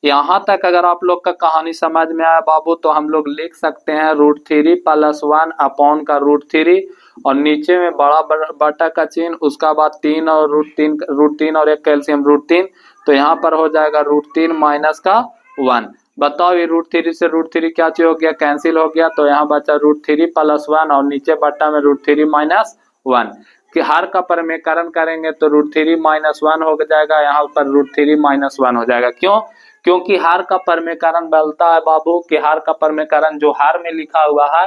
यहाँ तक अगर आप लोग का कहानी समझ में आया बाबू, तो हम लोग लिख सकते हैं √3 प्लस 1 अपॉन का √3, और नीचे में बड़ा बटा का चिन्ह, उसका बाद 3 और √3 और एक कैल्शियम √3, तो यहाँ पर हो जाएगा √3 माइनस का 1। बताओ ये √3 से √3 क्या चीज हो गया, कैंसिल हो गया, तो यहाँ बचा √3 प्लस 1, और नीचे बट्टा में √3 माइनस 1, कि हर का परमेकरण करेंगे तो √3 माइनस 1 हो जाएगा, यहाँ पर √3 माइनस 1 हो जाएगा। क्यों, क्योंकि हर का परमेकरण बोलता है बाबू कि हर का परमेकरण जो हर में लिखा हुआ है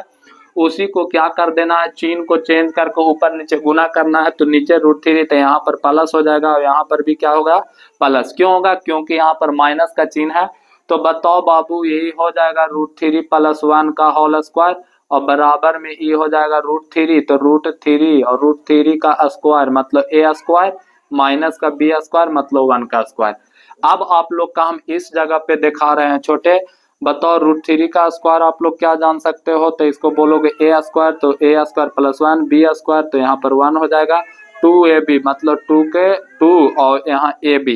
उसी को क्या कर देना है, चिन्ह को चेंज करके ऊपर नीचे गुना करना है, तो नीचे √3 तो यहाँ पर प्लस हो जाएगा, और यहाँ पर भी क्या होगा, प्लस। क्यों होगा, क्योंकि यहाँ पर माइनस का चिन्ह है। तो बताओ बाबू, यही हो जाएगा √3 प्लस 1 का होल स्क्वायर, और बराबर में ये हो जाएगा √3, तो √3 और √3 का स्क्वायर मतलब a स्क्वायर, माइनस का b स्क्वायर मतलब 1 का स्क्वायर। अब आप लोग का हम इस जगह पे दिखा रहे हैं छोटे, बताओ √3 का स्क्वायर आप लोग क्या जान सकते हो, तो इसको बोलोगे a स्क्वायर, तो a square plus 1 b square, तो यहाँ पर 1 हो जाएगा, 2ab मतलब 2 के 2 और यहाँ ab,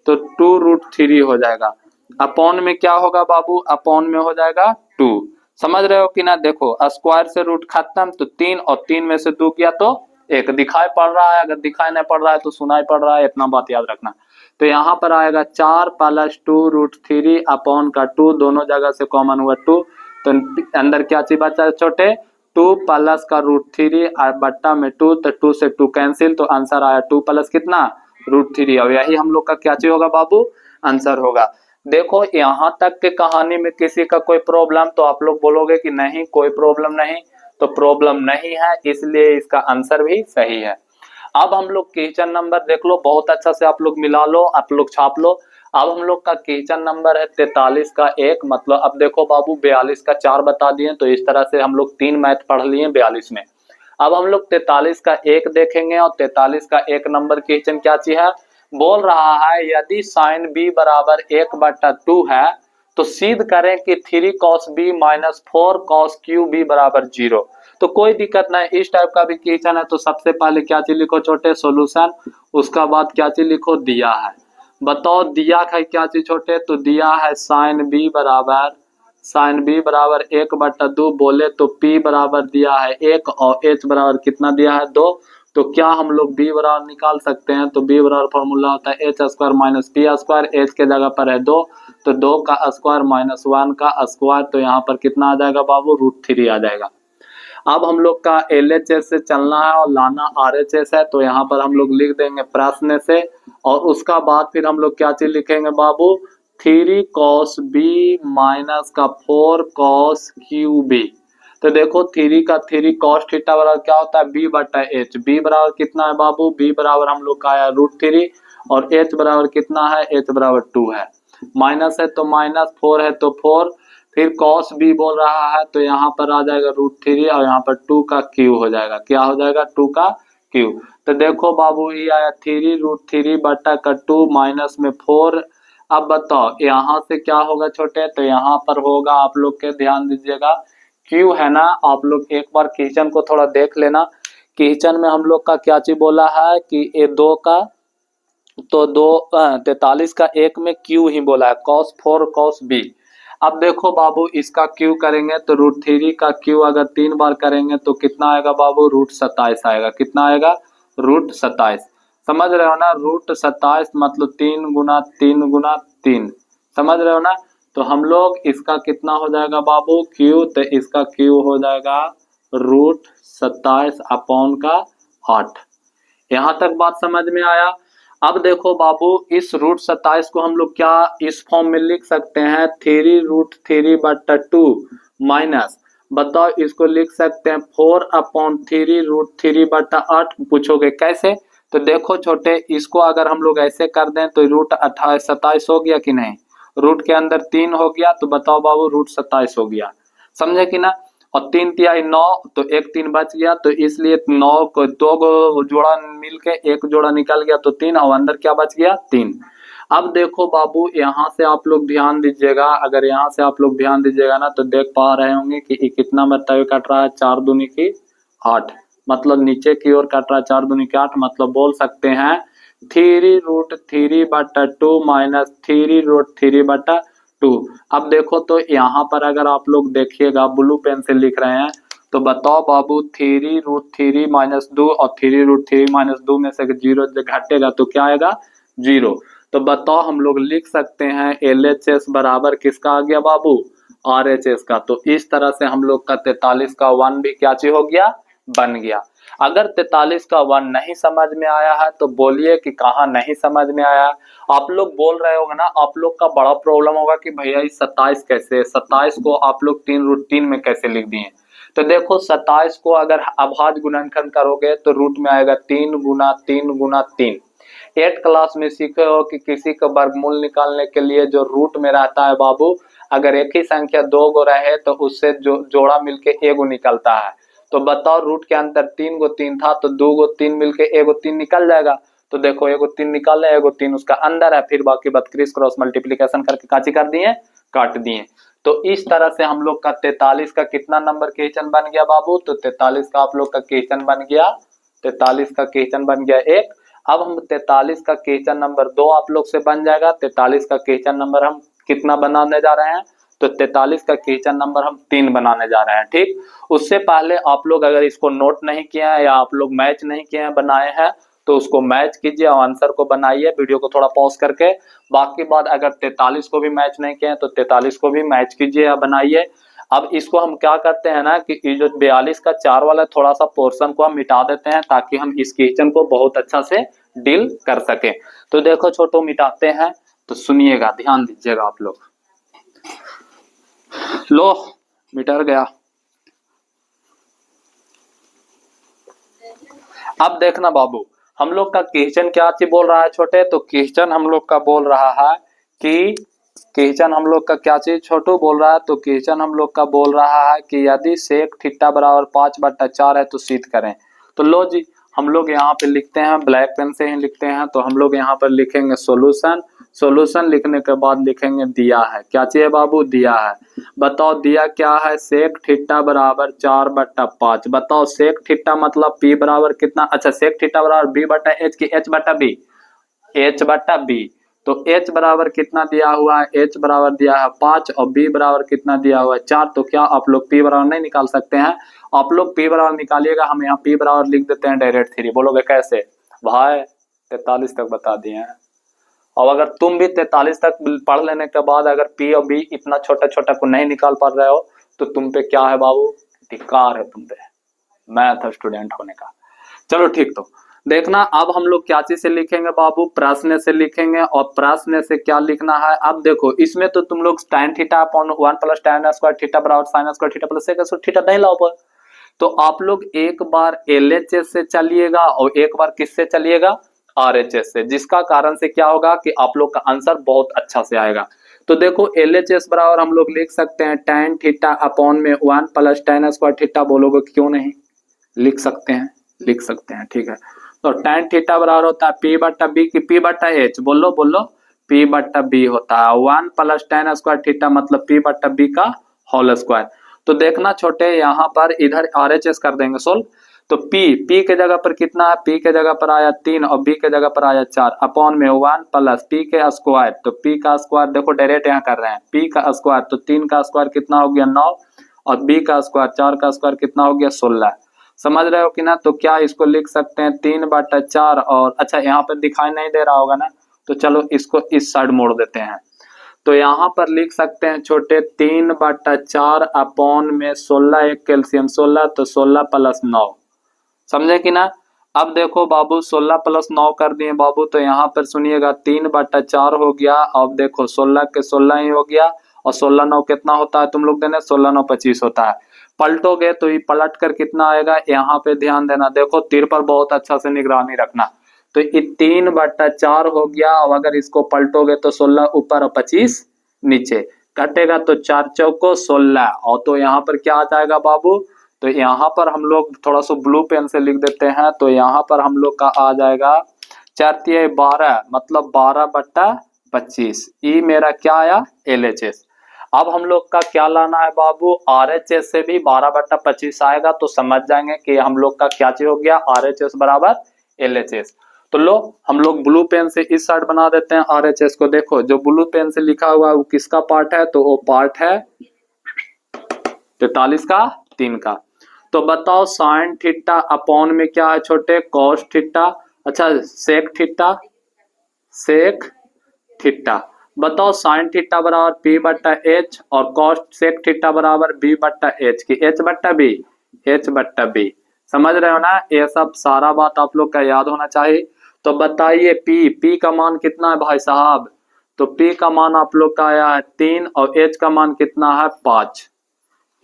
तो 2√3 हो जाएगा। अपॉन में क्या होगा बाबू, अपॉन में हो जाएगा 2। समझ रहे हो कि ना, देखो स्क्वायर से रूट खत्म, तो 3 और 3 में से 2 किया तो 1, दिखाई पड़ रहा है, अगर दिखाई नहीं पड़ रहा है तो सुनाई पड़ रहा है, इतना बात याद रखना। तो यहाँ पर आएगा 4 प्लस 2 √3 अपॉन का 2, दोनों जगह से कॉमन हुआ 2, तो अंदर क्या चीज बचा छोटे, 2 प्लस का √3 और बट्टा में 2, तो 2 से 2 कैंसिल, तो आंसर आया 2 प्लस कितना √3, और यही हम लोग का क्या चीज होगा बाबू, आंसर होगा। देखो यहाँ तक के कहानी में किसी का कोई प्रॉब्लम, तो आप लोग बोलोगे कि नहीं कोई प्रॉब्लम नहीं, तो प्रॉब्लम नहीं है, इसलिए इसका आंसर भी सही है। अब हम लोग क्वेश्चन नंबर देख लो, बहुत अच्छा से आप लोग मिला लो, आप लोग छाप लो। अब हम लोग का क्वेश्चन नंबर है 43 का 1, मतलब अब देखो बाबू 42 का 4 बता दिए, तो इस तरह से हम लोग 3 मैथ पढ़ लिए 42 में। अब हम लोग 43 का 1 देखेंगे, और 43 का 1 नंबर क्वेश्चन क्या चीज है, बोल रहा है यदि साइन b बराबर 1/2 है, तो सिद्ध करें कि 3 cos b minus 4 cos Q B बराबर 0। तो कोई दिक्कत नहीं, इस टाइप का भी क्वेश्चन है तो सबसे पहले क्या चीज लिखो छोटे, सॉल्यूशन, उसका बाद क्या चीज लिखो, दिया है। बताओ दिया है क्या चीज छोटे, तो दिया है साइन बी बराबर 1/2 बोले तो p बराबर दिया है 1 और h बराबर कितना दिया है 2। तो क्या हम लोग b बराबर निकाल सकते हैं, तो b बराबर फॉर्मूला होता है h square minus p square, h के जगह पर है 2 तो 2 का स्क्वायर माइनस 1 का स्क्वायर, तो यहाँ पर कितना आ जाएगा बाबू, √3 आ जाएगा। अब हम लोग का LHS से चलना है और लाना RHS है, तो यहाँ पर हम लोग लिख देंगे प्रश्न से, और उसका बाद फिर हम लोग क्या चीज लिखेंगे बाबू, 3 cos b माइनस का 4 cos क्यू बी। तो देखो 3 का 3 cos थीटा बराबर क्या होता है, b/h, b बराबर कितना है बाबू, b बराबर हम लोग का आया √3 और h बराबर कितना है, h बराबर 2 है, माइनस है तो माइनस, 4 है तो 4, फिर cos b बोल रहा है तो यहाँ पर आ जाएगा √3 और यहाँ पर 2 का क्यू हो जाएगा, क्या हो जाएगा, 2 का क्यू। तो देखो बाबू ये आया 3√3/2 माइनस में 4। अब बताओ यहाँ से क्या होगा छोटे, तो यहाँ पर होगा, आप लोग के ध्यान दीजिएगा, क्यू है ना, आप लोग एक बार क्वेश्चन को थोड़ा देख लेना। क्वेश्चन में हम लोग का क्या चीज बोला है कि ये 2 का, तो 43 का 1 में क्यू ही बोला है, cos 4 cos b। अब देखो बाबू इसका क्यू करेंगे तो √3 का क्यू अगर 3 बार करेंगे तो कितना आएगा बाबू, √27 आएगा, कितना आएगा, √27। समझ रहे हो ना, √27 मतलब 3 गुना 3 गुना 3, समझ रहे हो ना। तो हम लोग इसका कितना हो जाएगा बाबू क्यू, तो इसका क्यू हो जाएगा √27 अपॉन का 8। यहाँ तक बात समझ में आया। अब देखो बाबू इस √27 को हम लोग क्या इस फॉर्म में लिख सकते हैं, 3√3/2 माइनस, बताओ इसको लिख सकते हैं 4/3 √3/8। पूछोगे कैसे, तो देखो छोटे इसको अगर हम लोग ऐसे कर दें तो √27 हो गया कि नहीं, रूट के अंदर 3 हो गया, तो बताओ बाबू √27 हो गया, समझे कि ना। और 3 तिहाई 9, तो 1 3 बच गया, तो इसलिए 9 को 2 जोड़ा मिलके 1 जोड़ा निकल गया, तो 3 और अंदर क्या बच गया, 3। अब देखो बाबू यहाँ से आप लोग ध्यान दीजिएगा, अगर यहाँ से आप लोग ध्यान दीजिएगा ना तो देख पा रहे होंगे कि कितना मरतबे कट रहा है, 4 दूनी की 8, मतलब नीचे की ओर कट रहा है 4 दूनी की 8, मतलब बोल सकते हैं 3√3/2 माइनस 3√3/2। अब देखो तो यहाँ पर अगर आप लोग देखिएगा ब्लू पेन से लिख रहे हैं, तो बताओ बाबू 3√3 माइनस 2 और 3√3 माइनस 2 में से 0 घटेगा तो क्या आएगा, 0। तो बताओ हम लोग लिख सकते हैं LHS बराबर किसका आ गया बाबू, RHS का। तो इस तरह से हम लोग का 43 का 1 भी क्या चीज हो गया, बन गया। अगर 43 का 1 नहीं समझ में आया है तो बोलिए कि कहाँ नहीं समझ में आया। आप लोग बोल रहे होंगे ना, आप लोग का बड़ा प्रॉब्लम होगा कि भैया 27 कैसे, 27 को आप लोग 3√3 में कैसे लिख दिए। तो देखो 27 को अगर अभाज्य गुणनखंड करोगे तो रूट में आएगा 3 गुना 3 गुना 3। 8 क्लास में सीखे हो कि किसी का वर्गमूल निकालने के लिए जो रूट में रहता है बाबू, अगर एक ही संख्या 2 गो रहे तो उससे जो जोड़ा मिलके 1 गो निकलता है। तो बताओ रूट के अंदर 3 गो 3 था तो 2 गो 3 मिलके 1 गो 3 निकल जाएगा। तो देखो 1 गो 3 निकाल रहे, 1 गो 3 उसका अंदर है, फिर बाकी बात क्रिस क्रॉस मल्टीप्लीकेशन करके काची कर दिए, काट दिए। तो इस तरह से हम लोग का 43 का कितना नंबर क्वेश्चन बन गया बाबू, तो 43 का आप लोग का क्वेश्चन बन गया, 43 का क्वेश्चन बन गया 1। अब हम 43 का क्वेश्चन नंबर 2 आप लोग से बन जाएगा। 43 का क्वेश्चन नंबर हम कितना बनाने जा रहे हैं, तो 43 का क्वेश्चन नंबर हम 3 बनाने जा रहे हैं। ठीक, उससे पहले आप लोग अगर इसको नोट नहीं किए हैं या आप लोग मैच नहीं किए हैं बनाए हैं तो उसको मैच कीजिए और आंसर को बनाइए, वीडियो को थोड़ा पॉज करके। बाकी बात अगर 43 को भी मैच नहीं किए हैं तो 43 को भी मैच कीजिए या बनाइए। अब इसको हम क्या करते हैं ना कि ये जो 42 का 4 वाला थोड़ा सा पोर्शन को हम मिटा देते हैं ताकि हम इस क्वेश्चन को बहुत अच्छा से डील कर सके। तो देखो छोटो मिटाते हैं, तो सुनिएगा, ध्यान दीजिएगा आप लोग। लो मिटर गया। अब देखना बाबू हम लोग का क्वेश्चन क्या चीज बोल रहा है छोटे, तो क्वेश्चन हम लोग का बोल रहा है कि क्वेश्चन हम लोग का क्या चीज छोटू बोल रहा है, तो क्वेश्चन हम लोग का बोल रहा है कि यदि सेक थीटा बराबर 5/4 है तो सिद्ध करें। तो लो जी हम लोग यहाँ पे लिखते हैं, ब्लैक पेन से ही लिखते हैं, तो हम लोग यहाँ पर लिखेंगे सॉल्यूशन। सॉल्यूशन लिखने के बाद लिखेंगे दिया है। क्या चाहिए बाबू? दिया है। बताओ दिया क्या है? सेक थीटा बराबर 4/5। बताओ सेक थीटा मतलब p बराबर कितना? अच्छा, सेक थीटा बराबर b/h की h/b? h/b। तो h बराबर कितना दिया हुआ है? h बराबर दिया है 5 और b बराबर कितना दिया हुआ है? 4। तो क्या आप लोग p बराबर नहीं निकाल सकते हैं? आप लोग p बराबर निकालिएगा, हम यहाँ p बराबर लिख देते हैं डायरेक्ट 3। बोलोगे कैसे? भाई 43 तक बता दिए हैं। और अगर तुम भी 43 तक पढ़ लेने के बाद अगर p और b इतना छोटा छोटा को नहीं निकाल पा रहे हो तो तुम पे क्या है बाबू? धिक्कार है तुम पे, मैथ स्टूडेंट होने का। चलो ठीक, तो देखना अब हम लोग क्या चीज से लिखेंगे बाबू? प्रश्न से लिखेंगे। और प्रश्न से क्या लिखना है? अब देखो इसमें तो तुम लोग tan theta upon 1 plus tan square theta बराबर sin square theta plus sec square theta नहीं लाओ पर। तो आप लोग एक बार LHS से चलिएगा और एक बार किससे चलिएगा? RHS से, जिसका कारण से क्या होगा कि आप लोग का आंसर बहुत अच्छा से आएगा। तो देखो LHS बराबर हम लोग लिख सकते हैं tan थीटा अपॉन में 1 प्लस tan स्क्वायर थीटा। बोलोगे क्यों नहीं? लिख सकते हैं, लिख सकते हैं, ठीक है। तो tan थीटा बराबर होता है p/b की p/h। बोलो बोलो, p/b होता है 1 प्लस tan स्क्वायर थीटा मतलब p/b का होल स्क्वायर। तो देखना छोटे, यहाँ पर इधर RHS कर देंगे सोल्व। तो p के जगह पर कितना है? p के जगह पर आया 3 और b के जगह पर आया 4 अपॉन में 1 प्लस p के स्क्वायर। तो p का स्क्वायर देखो डायरेक्ट यहाँ कर रहे हैं, p का स्क्वायर तो 3 का स्क्वायर कितना हो गया? 9 और b का स्क्वायर 4 का स्क्वायर कितना हो गया? 16। समझ रहे हो कि ना? तो क्या इसको लिख सकते हैं 3/4 और अच्छा यहाँ पर दिखाई नहीं दे रहा होगा ना, तो चलो इसको इस साइड मोड़ देते हैं। तो यहाँ पर लिख सकते हैं छोटे 3/4 अपॉन में 16, एक कैल्शियम 16 तो 16 प्लस 9। समझे कि ना? अब देखो बाबू 16 प्लस 9 कर दिए बाबू, तो यहाँ पर सुनिएगा 3/4 हो गया। अब देखो 16 के 16 ही हो गया और 16 9 कितना होता है? तुम लोग देने 16 9 25 होता है। पलटोगे तो ये पलट कर कितना आएगा? यहाँ पे ध्यान देना, देखो तीर पर बहुत अच्छा से निगरानी रखना। तो ये 3/4 हो गया। और अगर इसको पलटोगे तो 16 ऊपर और 25 नीचे, कटेगा तो 4 चौको 16। और तो यहाँ पर क्या आ जाएगा बाबू? तो यहाँ पर हम लोग थोड़ा सा ब्लू पेन से लिख देते हैं। तो यहाँ पर हम लोग का आ जाएगा 4 तिया 12 मतलब 12/25। ये मेरा क्या आया? LHS। अब हम लोग का क्या लाना है बाबू? RHS से भी 12/25 आएगा। तो समझ जाएंगे कि हम लोग का क्या चीज हो गया? RHS बराबर LHS। तो लो हम लोग ब्लू पेन से इस साइड बना देते हैं RHS को। देखो जो ब्लू पेन से लिखा हुआ है वो किसका पार्ट है? तो वो पार्ट है 43 का 3 का। तो बताओ साइन थीटा अपॉन में क्या है छोटे? Cos theta. अच्छा सेक थीटा, सेक थीटा। बताओ साइन थीटा बराबर p/h और कॉस सेक थीटा बराबर b/h की h/b, h/b। समझ रहे हो ना? ये सब सारा बात आप लोग का याद होना चाहिए। तो बताइए p का मान कितना है भाई साहब? तो p का मान आप लोग का आया है 3 और h का मान कितना है? 5।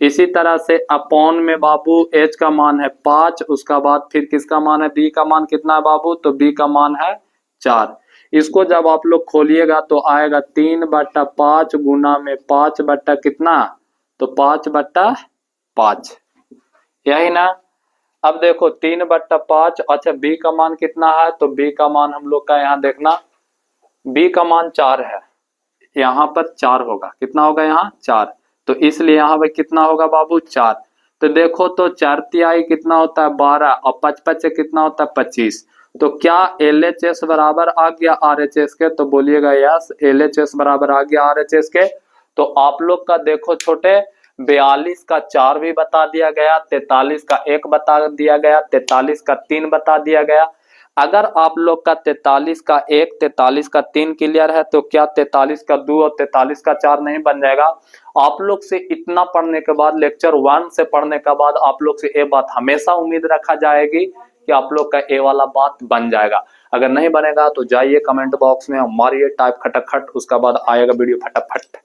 इसी तरह से अपॉन में बाबू h का मान है 5, उसका बाद फिर किसका मान है? b का मान कितना है बाबू? तो b का मान है 4। इसको जब आप लोग खोलिएगा तो आएगा 3/5 गुना में 5 बट्टा कितना? तो 5/5, यही ना? अब देखो 3/5। अच्छा b का मान कितना है? तो b का मान हम लोग का यहाँ देखना, b का मान 4 है, यहाँ पर 4 होगा। कितना होगा यहाँ? 4। तो इसलिए यहाँ पे कितना होगा बाबू? 4। तो देखो तो 4 तिहाई कितना होता है? 12 और 5 से कितना होता है? 25। तो क्या LHS बराबर आ गया RHS के? तो बोलिएगा यस, LHS बराबर आ गया RHS के। तो आप लोग का देखो छोटे 42 का 4 भी बता दिया गया, 43 का 1 बता दिया गया, 43 का 3 बता दिया गया। अगर आप लोग का 43 का 1 43 का 3 क्लियर है तो क्या 43 का 2 और 43 का 4 नहीं बन जाएगा? आप लोग से इतना पढ़ने के बाद, लेक्चर 1 से पढ़ने के बाद आप लोग से ये बात हमेशा उम्मीद रखा जाएगी कि आप लोग का ये वाला बात बन जाएगा। अगर नहीं बनेगा तो जाइए कमेंट बॉक्स में मारिए टाइप खटखट, उसका बाद आएगा वीडियो फटाफट।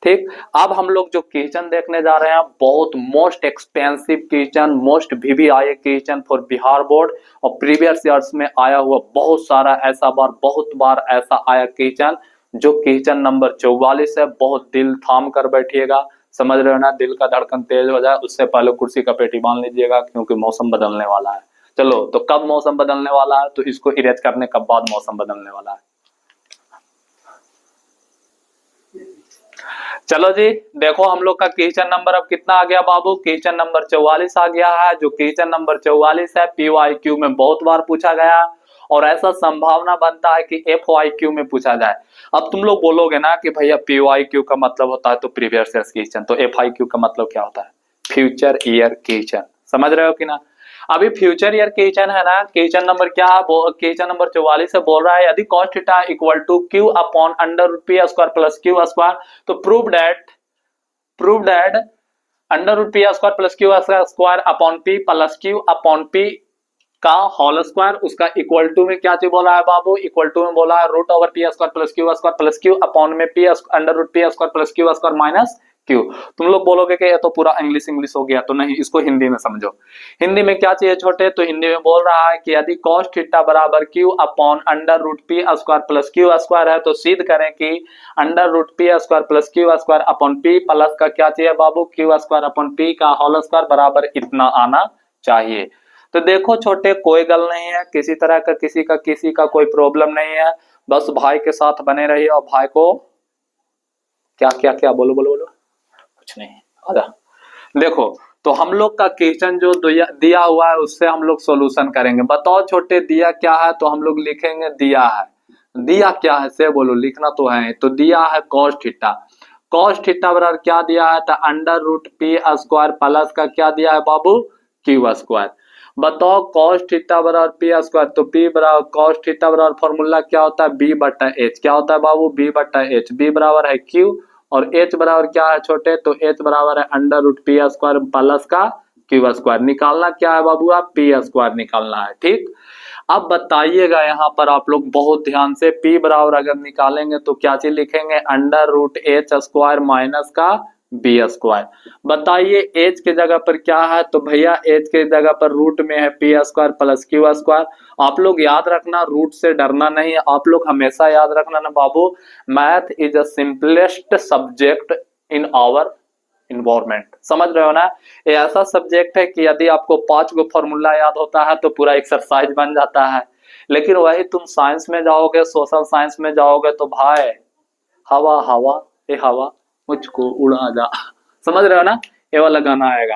ठीक, अब हम लोग जो किचन देखने जा रहे हैं बहुत most expensive kitchen, most VVIA kitchen for Bihar board. और प्रीवियस ईयर्स में आया हुआ बहुत सारा ऐसा बार, बहुत बार ऐसा आया किचन, जो किचन नंबर 44 है। बहुत दिल थाम कर बैठिएगा, समझ रहे हो ना? दिल का धड़कन तेज हो जाए उससे पहले कुर्सी का पेटी बांध लीजिएगा, क्योंकि मौसम बदलने वाला है। चलो तो कब मौसम बदलने वाला है? तो इसको इरेज करने के बाद मौसम बदलने वाला है। चलो जी, देखो हम लोग का क्वेश्चन नंबर अब कितना आ गया बाबू, क्वेश्चन नंबर 44 आ गया है। जो क्वेश्चन नंबर 44 है PYQ में बहुत बार पूछा गया और ऐसा संभावना बनता है कि FYQ में पूछा जाए। अब तुम लोग बोलोगे ना कि भैया PYQ का मतलब होता है तो प्रीवियस ईयर क्वेश्चन, तो FIQ का मतलब क्या होता है, फ्यूचर ईयर क्वेश्चन। समझ रहे हो कि ना। अभी फ्यूचर ईयर क्वेश्चन है ना, क्वेश्चन नंबर क्या है, क्वेश्चन नंबर 44 से बोल रहा है यदि cos theta equal to Q upon under root P square plus Q square, तो prove that under root P square plus Q square upon P plus Q upon P का whole square, उसका equal to में क्या चीज बोला है बाबू, equal to में बोला है root over p square plus q upon में p under root P square plus Q square minus q. तुम लोग बोलोगे कि ये तो पूरा इंग्लिश हो गया, तो नहीं, इसको हिंदी में समझो। हिंदी में क्या चाहिए छोटे, तो हिंदी में बोल रहा है कि यदि cos थीटा बराबर Q upon under root P square plus Q square है, तो सिद्ध करें कि under root P square plus Q square upon P plus का क्या चाहिए बाबू, क्यू स्क्वायर अपॉन पी का होल स्क्वायर बराबर इतना आना चाहिए। तो देखो छोटे, कोई गल नहीं है, किसी तरह का किसी का कोई प्रॉब्लम नहीं है। बस भाई के साथ बने रहिए और भाई को क्या क्या क्या बोलो बोलो बोलो, कुछ नहीं आजा। देखो तो हम लोग का क्वेश्चन जो दिया हुआ है उससे हम लोग सॉल्यूशन करेंगे। बताओ छोटे दिया क्या है, तो हम लोग लिखेंगे दिया है, दिया क्या है से बोलो, लिखना तो है। तो दिया है cos थीटा, cos थीटा बराबर क्या दिया है, तो under root P square plus का क्या दिया है बाबू, क्यू स्क्वायर। बताओ cos थीटा बराबर पी स्क्वायर, तो पी बराबर cos थीटा बराबर फॉर्मूला क्या होता है, बी बटा एच। क्या होता है बाबू, बी बटा एच। बी बराबर है क्यू और एच बराबर क्या है छोटे, तो एच बराबर है under root P square plus का क्यू स्क्वायर। निकालना क्या है बाबू, आप पी स्क्वायर निकालना है, ठीक। अब बताइएगा यहाँ पर आप लोग बहुत ध्यान से, पी बराबर अगर निकालेंगे तो क्या चीज लिखेंगे, under root H square minus का बी स्क्वायर। बताइए एच के जगह पर क्या है, तो भैया एच के जगह पर रूट में है P square plus Q square. आप लोग याद रखना, रूट से डरना नहीं है, आप लोग हमेशा याद रखना ना बाबू, math is a simplest subject in our environment. समझ रहे हो ना, ये ऐसा सब्जेक्ट है कि यदि आपको 5 गो फॉर्मूला याद होता है तो पूरा एक्सरसाइज बन जाता है। लेकिन वही तुम साइंस में जाओगे, सोशल साइंस में जाओगे, तो भाई हवा हवा ए हवा मुझको उड़ा जा, समझ रहे हो ना, ये वाला गाना आएगा,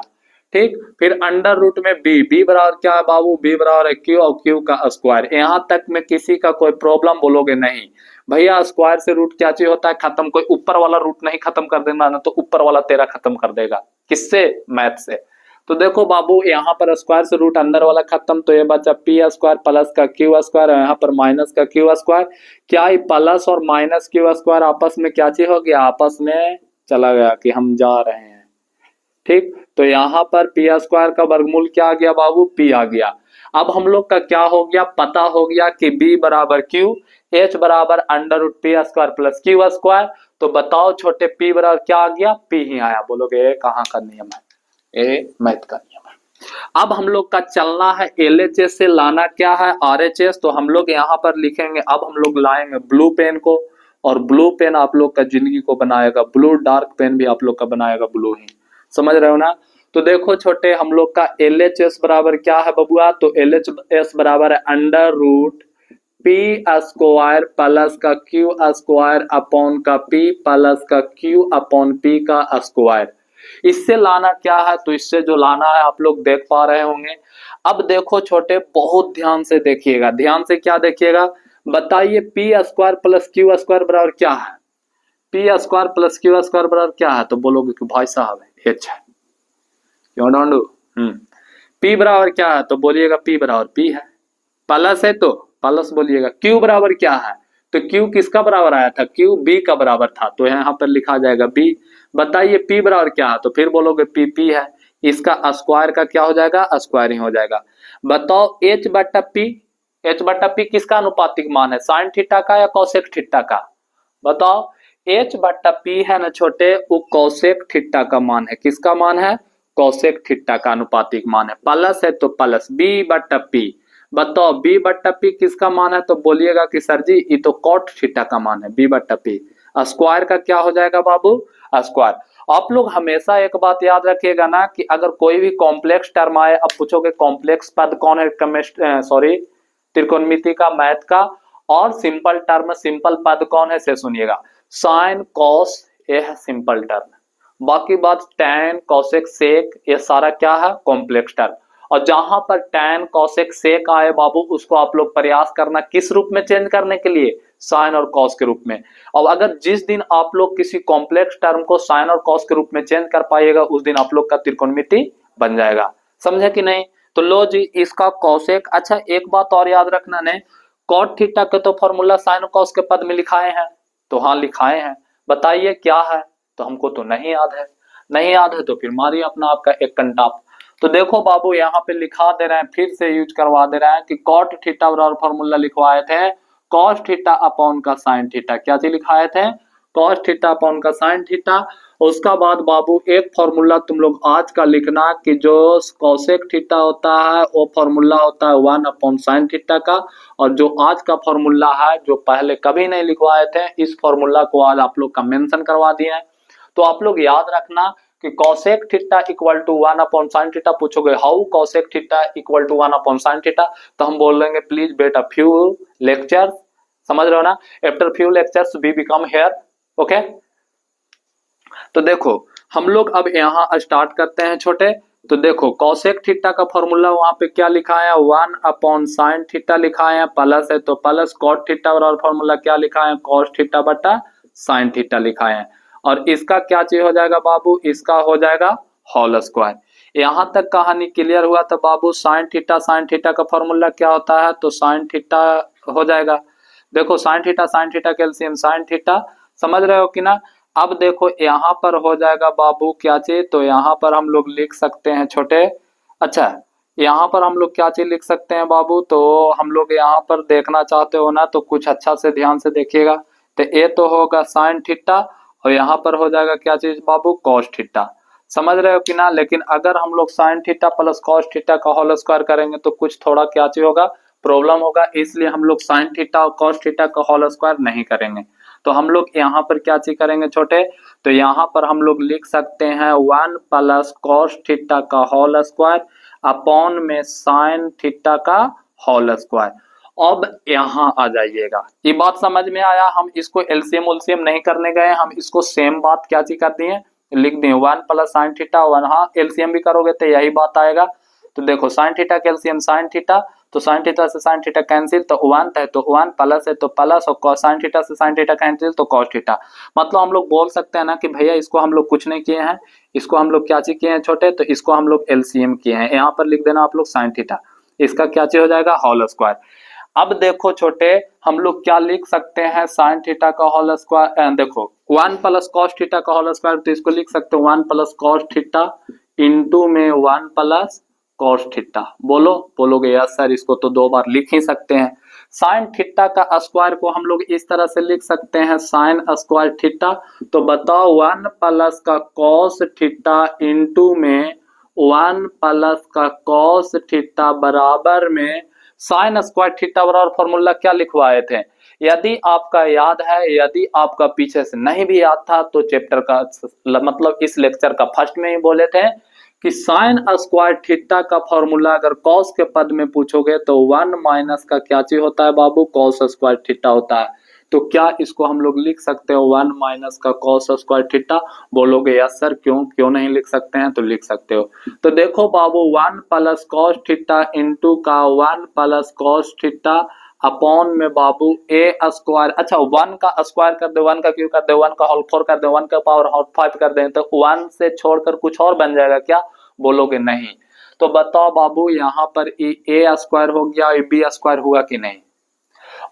ठीक। फिर अंडर रूट में बी बराबर क्या है बाबू, बी बराबर है क्यू और क्यू का स्क्वायर। यहां तक में किसी का कोई प्रॉब्लम बोलोगे नहीं, भैया स्क्वायर से रूट क्या चीज होता है खत्म, कोई ऊपर वाला रूट नहीं खत्म कर देना ना, तो ऊपर वाला तेरा खत्म कर देगा, किससे, मैथ से। तो देखो बाबू यहाँ पर स्क्वायर से रूट अंदर वाला खत्म, तो ये बचा पी स्क्वायर प्लस का क्यू स्क्वायर, यहाँ पर माइनस का क्यू स्क्वायर। क्या ही प्लस और माइनस क्यू स्क्वायर आपस में क्या चीज हो गया, आपस में चला गया कि हम जा रहे हैं, ठीक। तो यहाँ पर पी स्क्वायर का वर्गमूल क्या आ गया बाबू, पी आ गया। अब हम लोग का क्या हो गया, पता हो गया कि बी बराबर क्यू, एच बराबर under root P square plus Q square. तो बताओ छोटे पी बराबर क्या आ गया, पी ही आया। बोलोगे ये कहाँ का नियम है, ये मैथ का नियम है। अब हम लोग का चलना है LHS से लाना क्या है RHS, तो हम लोग यहाँ पर लिखेंगे, अब हम लोग लाएंगे ब्लू पेन को, और ब्लू पेन आप लोग का जिंदगी को बनाएगा ब्लू, डार्क पेन भी आप लोग का बनाएगा ब्लू ही। समझ रहे हो ना। तो देखो छोटे, हम लोग का LHS बराबर क्या है बबुआ, तो LHS बराबर है under root P square plus का क्यू स्क्वायर अपॉन का पी प्लस का क्यू अपॉन पी का स्क्वायर। इससे लाना क्या है, तो इससे जो लाना है आप लोग देख पा रहे होंगे। अब देखो छोटे, बहुत ध्यान से देखिएगा, ध्यान से क्या देखिएगा, बताइए P square plus Q square बराबर क्या है, P square plus Q square बराबर क्या है, तो बोलोगे कि भाई साहब एच है, क्यों डांडू, पी बराबर क्या है, तो बोलिएगा पी बराबर पी है, प्लस है तो प्लस बोलिएगा। क्यू बराबर क्या है, तो क्यू किसका बराबर आया था, क्यू बी का बराबर था, तो यहाँ पर लिखा जाएगा बी। बताइए पी बराबर क्या है, तो फिर बोलोगे पी पी है, इसका स्क्वायर का क्या हो जाएगा, स्क्वायर ही हो जाएगा। बताओ एच बटा पी, एच बटा पी किसका अनुपातिक मान है, साइन थीटा का या कोसेक थीटा का, बताओ। एच बटा पी है ना छोटे, वो कोसेक थीटा का मान है, किसका मान है, कोसेक थीटा का अनुपातिक मान है। प्लस है तो प्लस बी बटा पी, बताओ बी बट्टा पी किसका मान है, तो बोलिएगा कि सर जी ये तो कॉट थीटा का मान है, बी बट्टा पी। स्क्वायर का क्या हो जाएगा बाबू, स्क्वायर। आप लोग हमेशा एक बात याद रखिएगा ना कि अगर कोई भी कॉम्प्लेक्स टर्म आए, अब पूछोगे कॉम्प्लेक्स पद कौन है, सॉरी त्रिकोणमिति का, मैथ का, और सिंपल टर्म सिंपल पद कौन है, से सुनिएगा, साइन कॉस ये है सिंपल टर्म। बाकी बात tan cosec sec ये सारा क्या है, कॉम्प्लेक्स टर्म। और जहां पर tan cosec sec आए बाबू, उसको आप लोग प्रयास करना किस रूप में चेंज करने के लिए, साइन और कॉस के रूप में। और अगर जिस दिन आप लोग किसी कॉम्प्लेक्स टर्म को साइन और कॉस के रूप में चेंज कर पाइएगा, उस दिन आप लोग का त्रिकोणमिति बन जाएगा। समझे कि नहीं? तो लो जी, इसका कॉसेक। अच्छा एक बात और याद रखना ने, कॉट थीटा के तो फॉर्मूला साइन और कॉस के पद में लिखाए हैं। तो हाँ लिखाए हैं, बताइए क्या है? तो हमको तो नहीं याद है। नहीं याद है तो फिर मारिए अपना आपका एक कंटाप। तो देखो बाबू यहाँ पे लिखा दे रहे हैं, फिर से यूज करवा दे रहे हैं कि कॉट थीटा बराबर फॉर्मूला लिखवाए थे कॉस थीटा अपॉन का साइन थीटा। क्या चीज लिखाए थे? कॉस थीटा अपॉन का साइन थीटा। उसका बाद बाबू एक फॉर्मूला तुम लोग आज का लिखना कि जो कॉसेक थीटा होता है वो फॉर्मूला होता है 1 अपॉन साइन थीटा का। और जो आज का फॉर्मूला है, जो पहले कभी नहीं लिखवाए थे, इस फॉर्मूला को आज आप लोग का मेंशन करवा दिए हैं। तो आप लोग याद रखना कि cosec theta equal to 1 upon sine theta. पूछोगे how cosec theta equal to 1 upon sine theta, तो हम बोल देंगे please wait a few lectures. समझ रहे हो ना? After few lectures we become here. Okay, तो देखो हम लोग अब यहाँ स्टार्ट करते हैं छोटे। तो देखो cosec थीटा का फॉर्मूला वहां पे क्या लिखा है, 1 अपॉन साइन थीटा लिखा है, प्लस है तो प्लस cot थीटा और फॉर्मूला क्या लिखा है, cos थीटा बटा साइन थीटा लिखा है। और इसका क्या चीज हो जाएगा बाबू, इसका हो जाएगा होल स्क्वायर। यहां तक कहानी क्लियर हुआ? तो बाबू साइन थीटा का फॉर्मूला क्या होता है, तो साइन थीटा हो जाएगा। देखो साइन थीटा के एलसीएम साइन थीटा। समझ रहे हो कि ना? अब देखो यहाँ पर हो जाएगा बाबू क्या चीज, तो यहाँ पर हम लोग लिख सकते हैं छोटे। अच्छा यहाँ पर हम लोग क्या चीज लिख सकते हैं बाबू, तो हम लोग यहाँ पर देखना चाहते हो ना, तो कुछ अच्छा से ध्यान से देखिएगा। तो ये तो होगा साइन थीटा और यहाँ पर हो जाएगा क्या चीज बाबू, कॉस थीटा। समझ रहे हो कि ना? लेकिन अगर हम लोग sine theta plus cos theta का होल स्क्वायर करेंगे तो कुछ थोड़ा क्या चीज होगा, प्रॉब्लम होगा। इसलिए हम लोग साइन थीटा और कॉस थीटा का होल स्क्वायर नहीं करेंगे। तो हम लोग यहाँ पर क्या चीज करेंगे छोटे, तो यहाँ पर हम लोग लिख सकते हैं 1 प्लस कॉस थीटा का होल स्क्वायर अपॉन में साइन थीटा का होल स्क्वायर। अब यहाँ आ जाइएगा, ये बात समझ में आया? हम इसको एलसीएम उलसीएम नहीं करने गए, हम इसको सेम बात क्या चीज कर दिए, लिख दिए 1 प्लस साइन थीटा 1। हाँ एलसीएम भी करोगे तो यही बात आएगा। तो देखो साइन थीटा का एलसीएम साइन थीटा, तो साइन थीटा से साइन थीटा कैंसिल, तो 1 है तो 1, प्लस है तो प्लस, और साइन थीटा से साइन थीटा कैंसिल तो कॉस थीटा। मतलब हम लोग बोल सकते हैं ना कि भैया इसको हम लोग कुछ नहीं किए हैं, इसको हम लोग क्या चीज किए हैं छोटे, तो इसको हम लोग एलसीएम किए हैं। यहाँ पर लिख देना आप लोग साइन थीटा, इसका क्या चीज हो जाएगा, होल स्क्वायर। अब देखो छोटे हम लोग क्या लिख सकते हैं, साइन थीटा का होल स्क्वायर, देखो 1 प्लस कॉस थीटा का होल स्क्वायर, तो इसको लिख सकते हो 1 प्लस कॉस थीटा इंटू में 1 प्लस कॉस थीटा। बोलोगे यस सर, इसको तो 2 बार लिख ही सकते हैं। साइन थीटा का स्क्वायर को हम लोग इस तरह से लिख सकते हैं साइन स्क्वायर थीटा। तो बताओ 1 प्लस का कॉस थीटा इंटू में 1 प्लस का कॉस थीटा बराबर में साइन स्क्वायर थीटा बराबर फॉर्मूला क्या लिखवाए थे? यदि आपका याद है, यदि आपका पीछे से नहीं भी याद था, तो चैप्टर का मतलब इस लेक्चर का फर्स्ट में ही बोले थे कि साइन स्क्वायर थीटा का फॉर्मूला अगर कॉस के पद में पूछोगे तो 1 माइनस का क्या चीज होता है बाबू, कॉस स्क्वायर थीटा होता है। तो क्या इसको हम लोग लिख सकते हो 1 माइनस का कॉस स्क्वायर थीटा? बोलोगे यस सर, क्यों नहीं लिख सकते हैं? तो लिख सकते हो। तो देखो बाबू 1 प्लस कॉस थीटा इंटू का 1 प्लस कॉस थीटा अपॉन में बाबू ए स्क्वायर। अच्छा 1 का स्क्वायर कर दे, 1 का क्यूब कर दे, 1 का होल 4 कर दे, 1 का पावर होल 5 कर दे, तो 1 से छोड़कर कुछ और बन जाएगा क्या? बोलोगे नहीं। तो बताओ बाबू यहाँ पर ए स्क्वायर हो गया, बी स्क्वायर हुआ कि नहीं?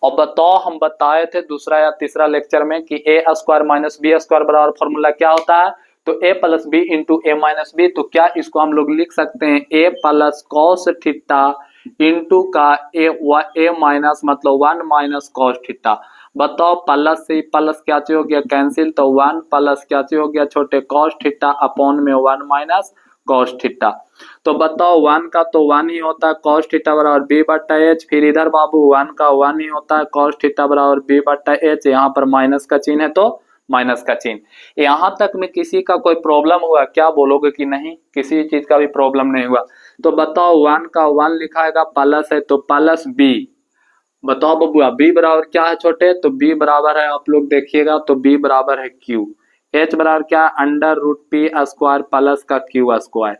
और बताओ हम बताए थे दूसरा या तीसरा लेक्चर में कि ए स्क्वायर माइनस बी स्क्वायर बराबर फॉर्मूला क्या होता है, तो ए प्लस बी इंटू ए माइनस बी। तो क्या इसको हम लोग लिख सकते हैं ए प्लस कॉस थीटा इंटू का ए माइनस मतलब 1 माइनस कॉस थीटा। बताओ प्लस से प्लस क्या चीज हो गया, कैंसिल, तो 1 प्लस क्या चीज हो गया छोटे, कॉस थीटा अपॉन में 1 माइनस कॉस थीटा। तो बताओ 1 का तो 1 ही होता है, कॉस थीटा बराबर बी बट्टा एच। फिर इधर बाबू 1 का 1 ही होता है, कॉस थीटा बराबर बी बट्टा एच। यहाँ पर माइनस का चिन्ह है तो माइनस का चिन्ह। यहाँ तक में किसी का कोई प्रॉब्लम हुआ क्या? बोलोगे कि नहीं, किसी चीज का भी प्रॉब्लम नहीं हुआ। तो बताओ 1 का 1 लिखाएगा, प्लस है तो प्लस बी। बताओ बबुआ बी बराबर क्या है छोटे, तो बी बराबर है, आप लोग देखिएगा तो बी बराबर है क्यू। H बराबर क्या, under root P square plus का क्यू स्क्वायर,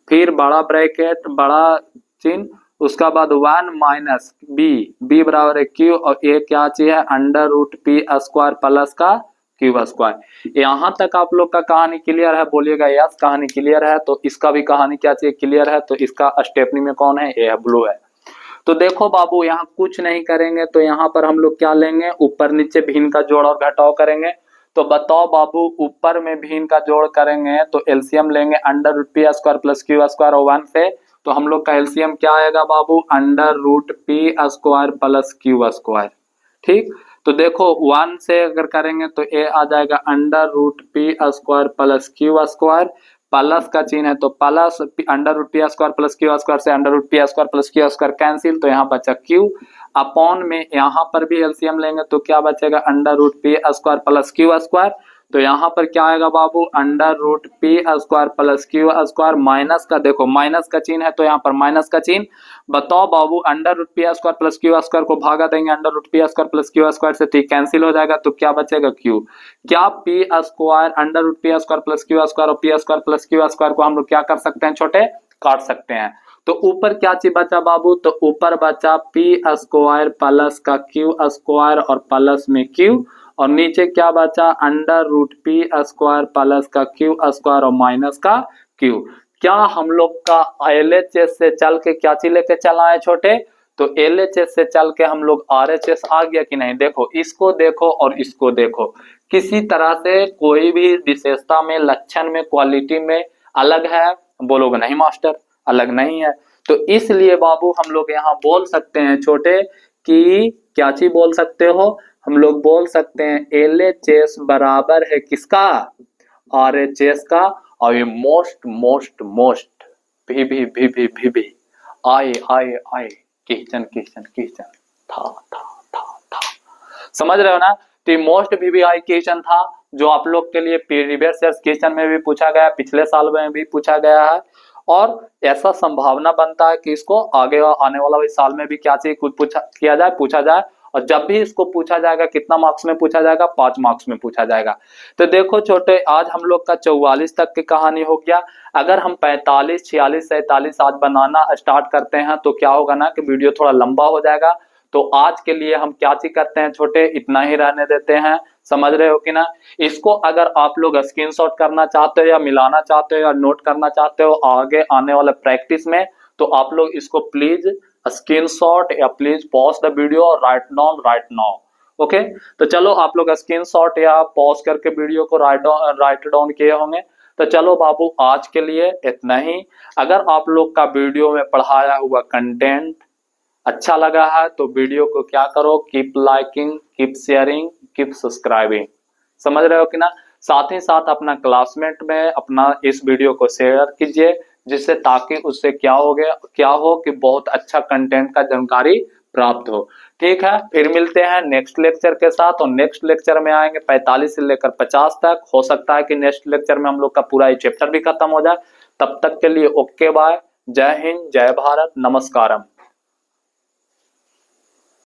फिर बड़ा ब्रैकेट बड़ा चिन्ह, उसका बाद 1 माइनस बी बराबर है क्यू, और ये क्या चीज है, under root P square plus का क्यू स्क्वायर। यहाँ तक आप लोग का कहानी क्लियर है, बोलिएगा यस कहानी क्लियर है। तो इसका भी कहानी क्या चाहिए, क्लियर है। तो इसका स्टेपनी में कौन है, ये है ब्लू है। तो देखो बाबू यहाँ कुछ नहीं करेंगे, तो यहाँ पर हम लोग क्या लेंगे, ऊपर नीचे भिन्न का जोड़ और घटाव करेंगे। तो बताओ बाबू, ऊपर में भिन्न का जोड़ करेंगे तो एलसीएम लेंगे under root P square plus Q square और 1 से, तो हम लोग का एलसीएम क्या आएगा बाबू, under root P square plus Q square. ठीक, तो देखो 1 से अगर करेंगे तो ये आ जाएगा under root P square plus Q square, plus का चिन्ह है तो plus under root P square plus Q square से under root P square plus Q square cancel, तो यहाँ बचा क्यू अपॉन में, यहाँ पर भी एलसीएम लेंगे तो क्या बचेगा, under root P square plus Q square. तो यहाँ पर क्या आएगा बाबू, under root P square plus Q square minus का, देखो माइनस का चिन्ह है तो यहाँ पर माइनस का चिन्ह। बताओ बाबू, under root P square plus Q square को भागा देंगे under root P square plus Q square से, तो कैंसिल हो जाएगा, तो क्या बचेगा क्यू। क्या p square under root P square plus Q square और p square plus Q square को हम लोग क्या कर सकते हैं छोटे, काट सकते हैं। तो ऊपर क्या चीज बचा बाबू, तो ऊपर बचा पी स्क्वायर प्लस का क्यू स्क्वायर और प्लस में क्यू, और नीचे क्या बचा, under root P square plus का क्यू स्क्वायर और माइनस का क्यू। क्या हम लोग का एलएचएस से चल के क्या चीज लेके चला है छोटे, तो एलएचएस से चल के हम लोग आरएचएस आ गया कि नहीं। देखो इसको देखो और इसको देखो, किसी तरह से कोई भी विशेषता में, लक्षण में, क्वालिटी में अलग है, बोलोगे नहीं मास्टर अलग नहीं है। तो इसलिए बाबू हम लोग यहाँ बोल सकते हैं छोटे कि क्या चीज बोल सकते हो, हम लोग बोल सकते हैं एलएचएस बराबर है किसका, आरएचएस का, और ये मोस्ट मोस्ट मोस्ट भी आए आए आए किचन किचन किचन था समझ रहे हो ना। तो मोस्ट भी आई क्वेश्चन था जो आप लोग के लिए प्रीवियस ईयर क्वेश्चन में भी पूछा गया, पिछले साल में भी पूछा गया है, और ऐसा संभावना बनता है कि इसको आगे आने वाला साल में भी क्या चाहिए कुछ पूछा जाए। और जब भी इसको पूछा जाएगा कितना मार्क्स में पूछा जाएगा, 5 मार्क्स में पूछा जाएगा। तो देखो छोटे, आज हम लोग का 44 तक की कहानी हो गया। अगर हम 45, 46, 47 आज बनाना स्टार्ट करते हैं तो क्या होगा ना कि वीडियो थोड़ा लंबा हो जाएगा। तो आज के लिए हम क्या चीज करते हैं छोटे, इतना ही रहने देते हैं, समझ रहे हो कि ना। इसको अगर आप लोग स्क्रीनशॉट करना चाहते हो या मिलाना चाहते हो या नोट करना चाहते हो आगे आने वाले प्रैक्टिस में, तो आप लोग इसको प्लीज स्क्रीनशॉट या प्लीज पॉज द वीडियो और राइट नाउ ओके। तो चलो आप लोग स्क्रीनशॉट या पॉज करके वीडियो को राइट डाउन किए होंगे। तो चलो बाबू आज के लिए इतना ही। अगर आप लोग का वीडियो में पढ़ाया हुआ कंटेंट अच्छा लगा है तो वीडियो को क्या करो, keep liking, keep sharing, keep subscribing, समझ रहे हो कि ना। साथ ही साथ अपना क्लासमेट में अपना इस वीडियो को शेयर कीजिए, जिससे ताकि उससे क्या हो कि बहुत अच्छा कंटेंट का जानकारी प्राप्त हो। ठीक है, फिर मिलते हैं नेक्स्ट लेक्चर के साथ, और नेक्स्ट लेक्चर में आएंगे 45 से लेकर 50 तक। हो सकता है कि नेक्स्ट लेक्चर में हम लोग का पूरा ये चैप्टर भी खत्म हो जाए। तब तक के लिए ओके बाय, जय हिंद, जय भारत, नमस्कारम।